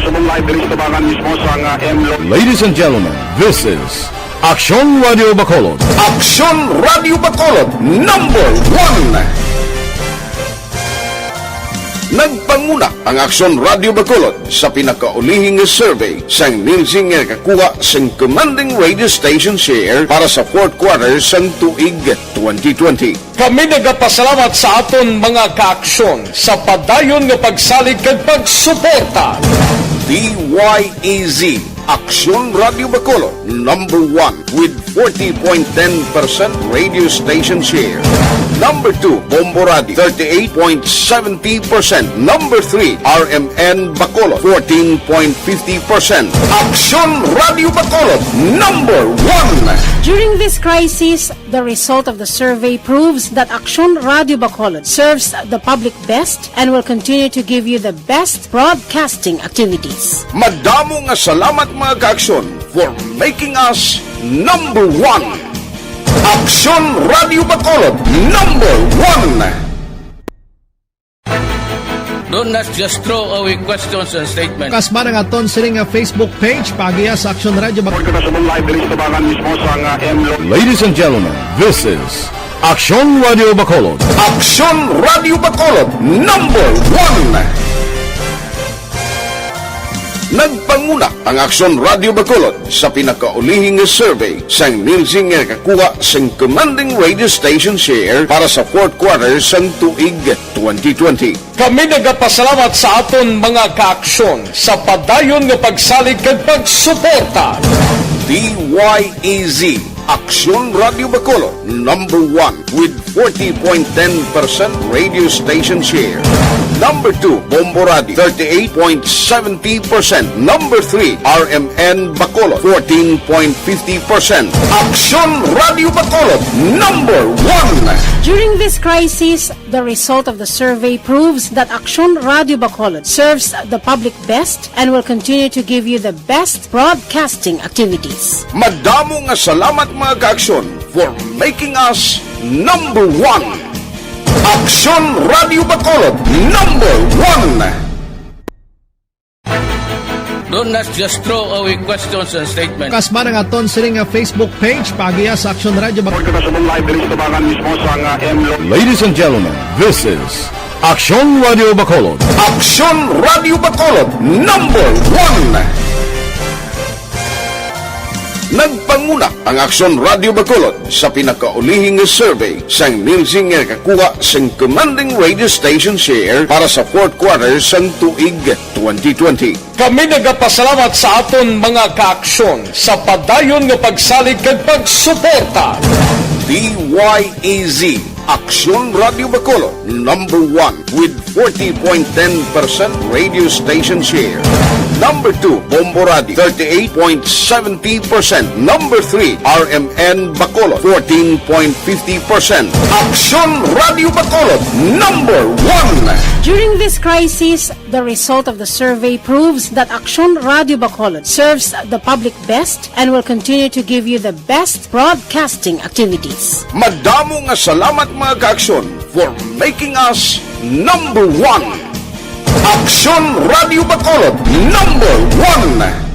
Ladies and gentlemen, this is Aksyon Radio Bacolod. Aksyon Radio Bacolod, number 1. Nagpanguna ang Aksyon Radio Bacolod sa pinakaulihing survey sang ninsing nga kakuha sang commanding radio station share para sa fourth quarter sang tuig 2020. Kami nagapasalamat sa aton mga kaaksyon sa padayon nga pagsalig kag pagsuporta. DYEZ Aksyon Radio Bacolod, number 1 with 40.10% radio station share. Number 2, Bombo Radio, 38.70%. Number 3, RMN Bacolod, 14.50%. Aksyon Radio Bacolod, number 1. During this crisis, the result of the survey proves that Aksyon Radio Bacolod serves the public best and will continue to give you the best broadcasting activities. Madamo nga salamat mga kaaksyon for making us number 1. Aksyon Radio Bacolod, number 1. Don't not just throw away questions and statements. Kasma ng aton sining Facebook page pagiya sa Aksyon Radio Bacolod. Ladies and gentlemen, this is Aksyon Radio Bacolod. Aksyon Radio Bacolod number 1. Nagpanguna ang Aksyon Radio Bacolod sa pinakaulihing survey sang nilsing nga kakuha sang commanding radio station share para sa fourth quarter sang tuig 2020. Kami nagapasalamat sa aton mga kaaksyon sa padayon nga pagsalig kag pagsuporta. DYEZ Aksyon Radio Bacolod number 1 with 40.10% radio station share. Number 2, Bombo Radio, 38.70%. Number 3, RMN Bacolod, 14.50%. Aksyon Radio Bacolod, number 1. During this crisis, the result of the survey proves that Aksyon Radio Bacolod serves the public best and will continue to give you the best broadcasting activities. Madamo nga salamat mga kaaksyon for making us number 1. Aksyon Radio Bacolod number 1. Don't not just throw away questions and statements. Kasma ng aton sining Facebook page pagiya sa Aksyon Radio Bacolod. Ladies and gentlemen, this is Aksyon Radio Bacolod. Aksyon Radio Bacolod number 1. Nagpanguna ang Aksyon Radio Bacolod sa pinakaulihing survey sang nilsing nga kakuha sang commanding radio station share para sa fourth quarter sang tuig 2020. Kami nagapasalamat sa aton mga kaaksyon sa padayon nga pagsalig kag pagsuporta. DYEZ Aksyon Radio Bacolod number 1 with 40.10% radio station share. Number 2, Bombo Radio, 38.70%. Number 3, RMN Bacolod, 14.50%. Aksyon Radio Bacolod number 1. During this crisis, the result of the survey proves that Aksyon Radio Bacolod serves the public best and will continue to give you the best broadcasting activities. Madamo nga salamat mga kaaksyon for making us number 1. Aksyon Radio Bacolod number 1.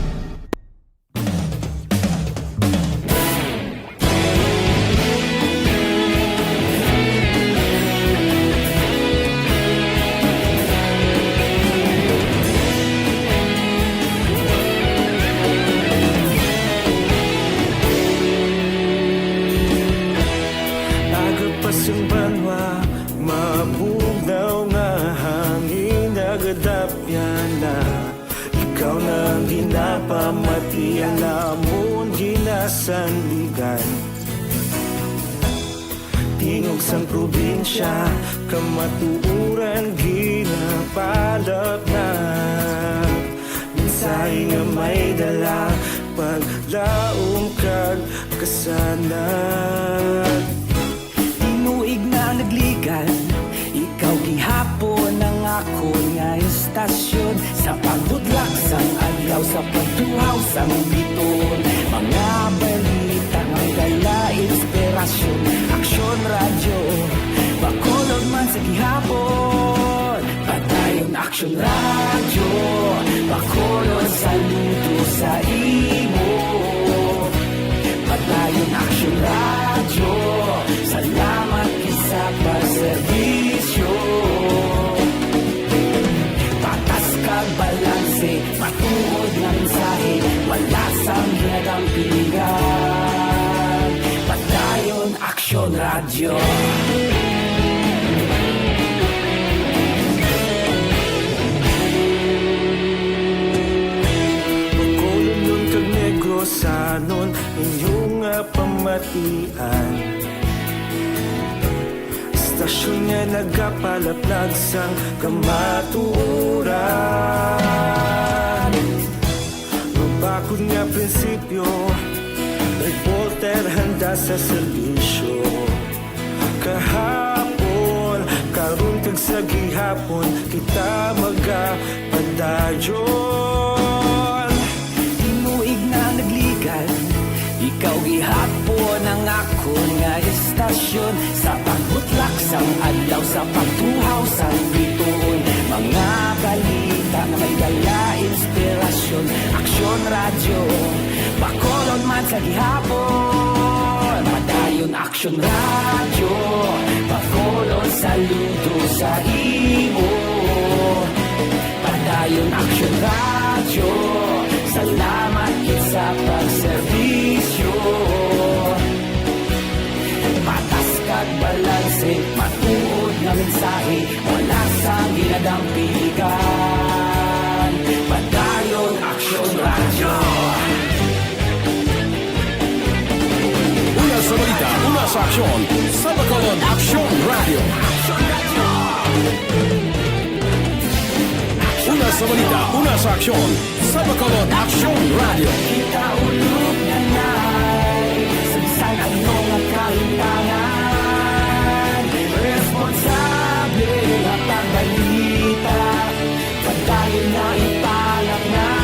Tingog sang probinsya, kamatuuran ginapalap na. Minsay nga may dala, paglaom kag kasanan. Tinuig na nagligan, ikaw gihapon ang ako nga istasyon. Sa pagbudlak sang adlaw, sa pagtuhaw sang biton. Mga balita nga dala inspirasyon. Aksyon Radio, Bacolod man sa gihapon. Padayon Aksyon Radio, Bacolod saludo sa imo. Padayon Aksyon Radio, salamat kisa pagserbisyo. Patas kag balanse, matuod ng mensahe, wala sang ginagampingan. Padayon Aksyon Radio. Bacolod nun kag Negros anon inyong pamatian. Istasyon nga nagapalaplag sang kamatuuran. Mabakod nga prinsipyo, reporter handa sa serbisyo. Kahapon, karon kag sa gihapon, kita magapadayon. Tinuig na nagligan, Ikaw gihapon ang ako nga istasyon sa pagbutlak sang adlaw sa pagtuhaw sang bituon. Mga balita na may dala inspirasyon. Aksyon radyo, Bacolod man sa gihapon. Padayon Aksyon radyo, Bacolod saludo sa imo. Padayon Aksyon radyo, salamat sa pagserbisyo. Patas kag balanse, matuod nga mensahe, wala sa ginadampigan. Padayon Aksyon radyo. Una sa balita, una sa aksyon, sa Bacolod Aksyon Radio. Una sa balita, una sa aksyon, sa Bacolod Aksyon Radio. Kita ulog na na'y sagsang anong ang kahintangan. Responsable at ang balita, padayon na ipalaknan.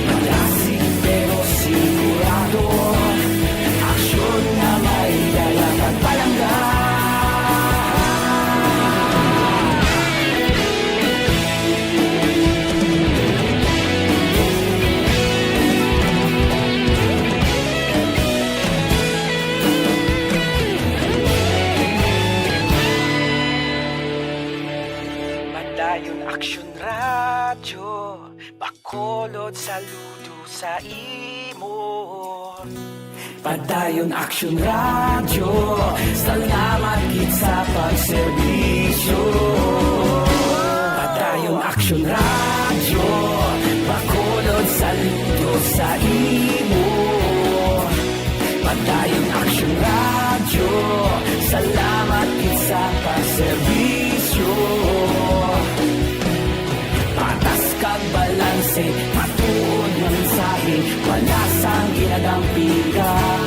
Malasig pero sigurado, aksyon na may dalang at palanggan. Aksyon radyo, Bacolod saludo sa imo. Padayon Aksyon radyo, salamat gid sa pagserbisyo. Padayon Aksyon radyo, Bacolod saludo sa imo. Padayon Aksyon radyo, salamat gid sa pagserbisyo. Patas kag balanse, matuod nga mensahe, wala sang ginadampigan.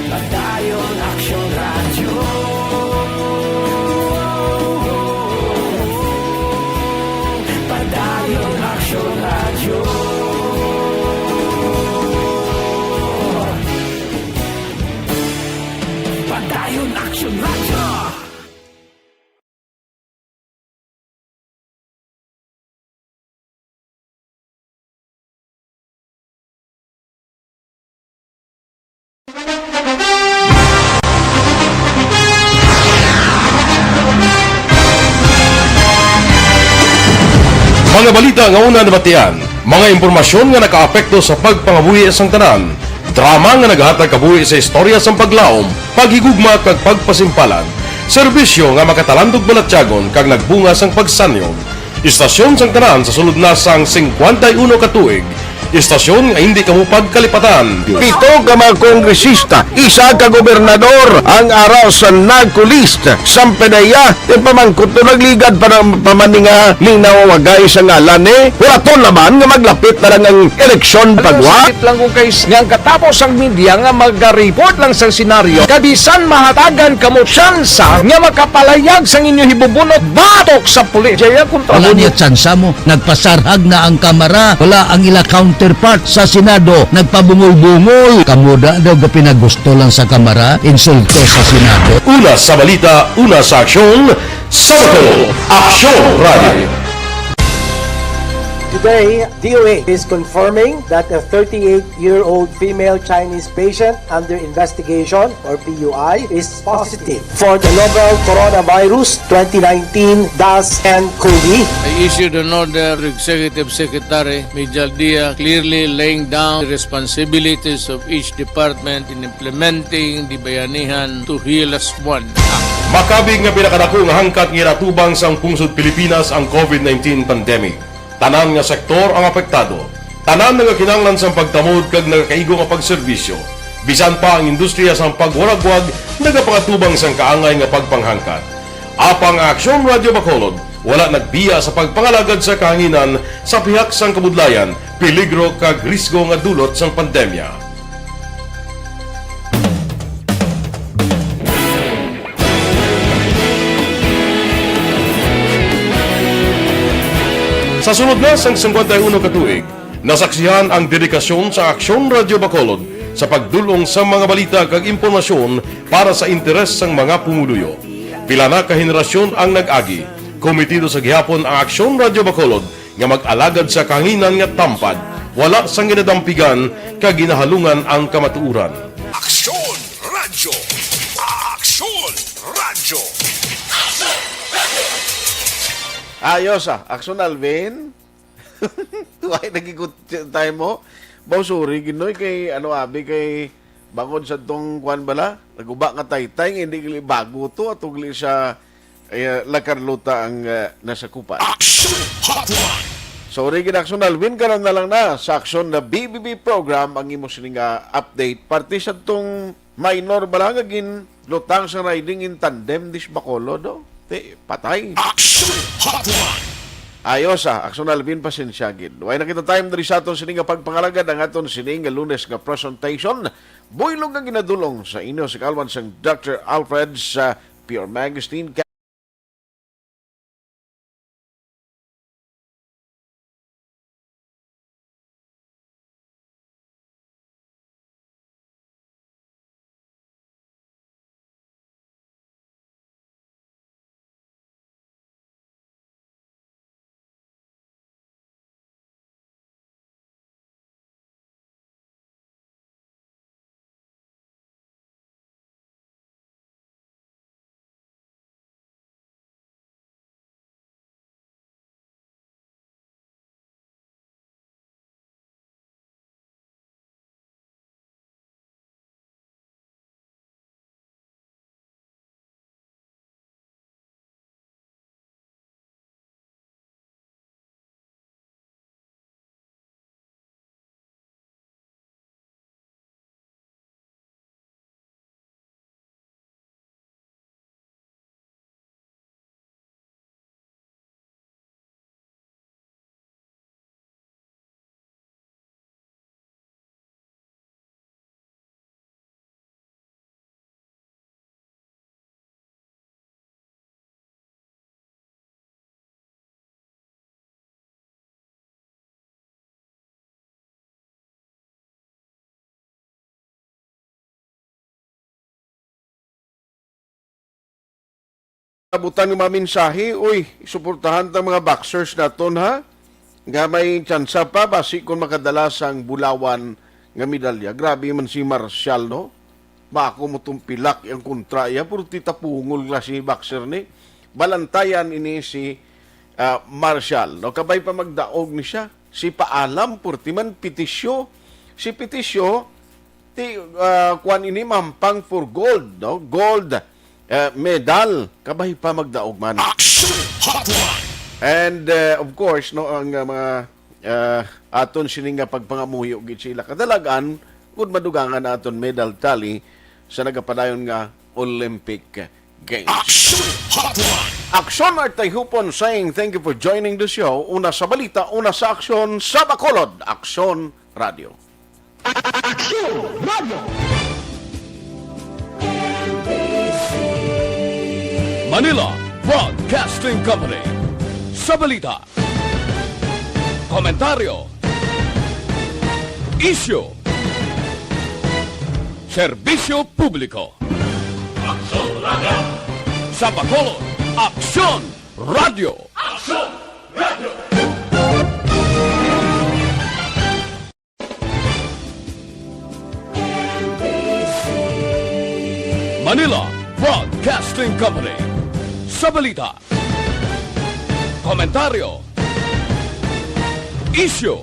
Padayon Aksyon radyo. Padayon Aksyon radyo. Padayon Aksyon radyo. Mga balita nga una nabatian, mga impormasyon nga nakaapekto sa pagpangabuhi sang tanan, drama nga naghatag kabuhi sa istorya sang paglaom, paghigugma kag pagpasimpalan, serbisyo nga makatalandog balatyagon kag nagbunga sang pagsanyog, istasyon sang tanan sa sulod na sang 51 katuig, istasyon nga hindi kamupag kalipatan. Pito ka mga kongresista, isa ka gobernador ang araw sa nagkulist sa pedaya yung pamangkot na nagligad para pamaninga linaw wagay sa ngalan walaton naman nga maglapit na lang ang eleksyon pagwa. Sakit lang kung kayo nga katapos ang media nga mag-report lang sa senaryo kabisan mahatagan kamo tsansa nga makapalayag sa inyo hibubunot batok sa pulis. Jaya kontra Wala niya tsansa mo, nagpasarhag na ang kamera, wala ang ila counterpart sa Senado, nagpabungol-bungol. Kamuda daw ga pinagusto lang sa kamera, insulto sa Senado. Una sa balita, una sa aksyon, sa Bacolod Aksyon Radio. Today, DOA is confirming that a 38-year-old female Chinese patient under investigation, or PUI, is positive for the novel coronavirus 2019-10-CoV. I issued an order to Executive Secretary Major Dia clearly laying down the responsibilities of each department in implementing the Bayanihan to Heal as One. Makabig nga pinakadako nga hangkat nga iratubang sang pungsod Pilipinas ang COVID-19 pandemic. Tanan nga sektor ang apektado. Tanan nga kinahanglan sang pagtamod kag nagakaigo nga pagserbisyo. Bisan pa ang industriya sang pagwaragwag nagapangatubang sang kaangay nga pagpanghangkat. Apang Aksyon Radio Bacolod wala nagbiya sa pagpangalagad sa kahanginan sa pihak sang kabudlayan, peligro kag risgo nga dulot sang pandemya. Sa sunod na sang 51 katuig, Nasaksihan ang dedikasyon sa Aksyon Radio Bacolod sa pagdulong sa mga balita kag impormasyon para sa interes ng mga pumuluyo. Pila na ka henerasyon ang nag-agi. Komitido sa gihapon ang Aksyon Radio Bacolod nga mag-alagad sa kahanginan nga tampad, wala sang ginadampigan kag ginahalungan ang kamatuuran. Aksyon Radyo! Aksyon Radyo! Ayos Aksyon Alvin. Tuway nagikot tayo mo. Bausuri, ginoy kay, abi kay bangod sa tong kwan bala. Naguba nga taytay, hindi gali bago to, at ugli sa lakarluta ang nasa kupan. Aksyon Hotline! Sorry, Aksyon Alvin, karon na lang na sa Aksyon na BBB program ang imo sining update. Parte sa tong minor bala nga gin lutang sa riding in tandem dis Bacolod, do. Patay. Aksyon Hotline! Ayos Aksyon Alvin, pasensya gid. Way nakita time diri sa aton sining nga pagpangalagad ang aton sining nga Lunes nga presentation. Buylog nga ginadulong sa inyo sa kalwan sang Dr. Alfred sa Pure Magazine. Abutan ng mga mensahe, uy, suportahan ng mga boxers naton ha. Nga may tsansa pa, basi kung makadala sang bulawan nga medalya. Grabe man si Marshall, no? Bako mo tumpilak yung kontra ya, puro titapungol la si boxer ni. Balantayan ini si Marshall, no? Kabay pa magdaog ni siya. Si Paalam, purti man Pitisyo. Si Pitisyo, kuan ini mampang for gold, no? Gold medal, kabay pa magdaog man. Aksyon Hotline! And of course, no, ang mga aton sining nga pagpangamuhi og sila kadalagan kud madugangan aton medal tally sa nagapadayon nga Olympic Games. Aksyon Hotline! Aksyon Artay Hupon saying thank you for joining the show. Una sa balita, una sa aksyon sa Bacolod. Aksyon Radio. Aksyon Radio! Manila Broadcasting Company. Sa balita, komentaryo, isyu, serbisyo publiko. Aksyon Radio. Sa Bacolod, Aksyon Radio. Aksyon Radio. Manila Broadcasting Company. Sa balita, komentaryo, isyu,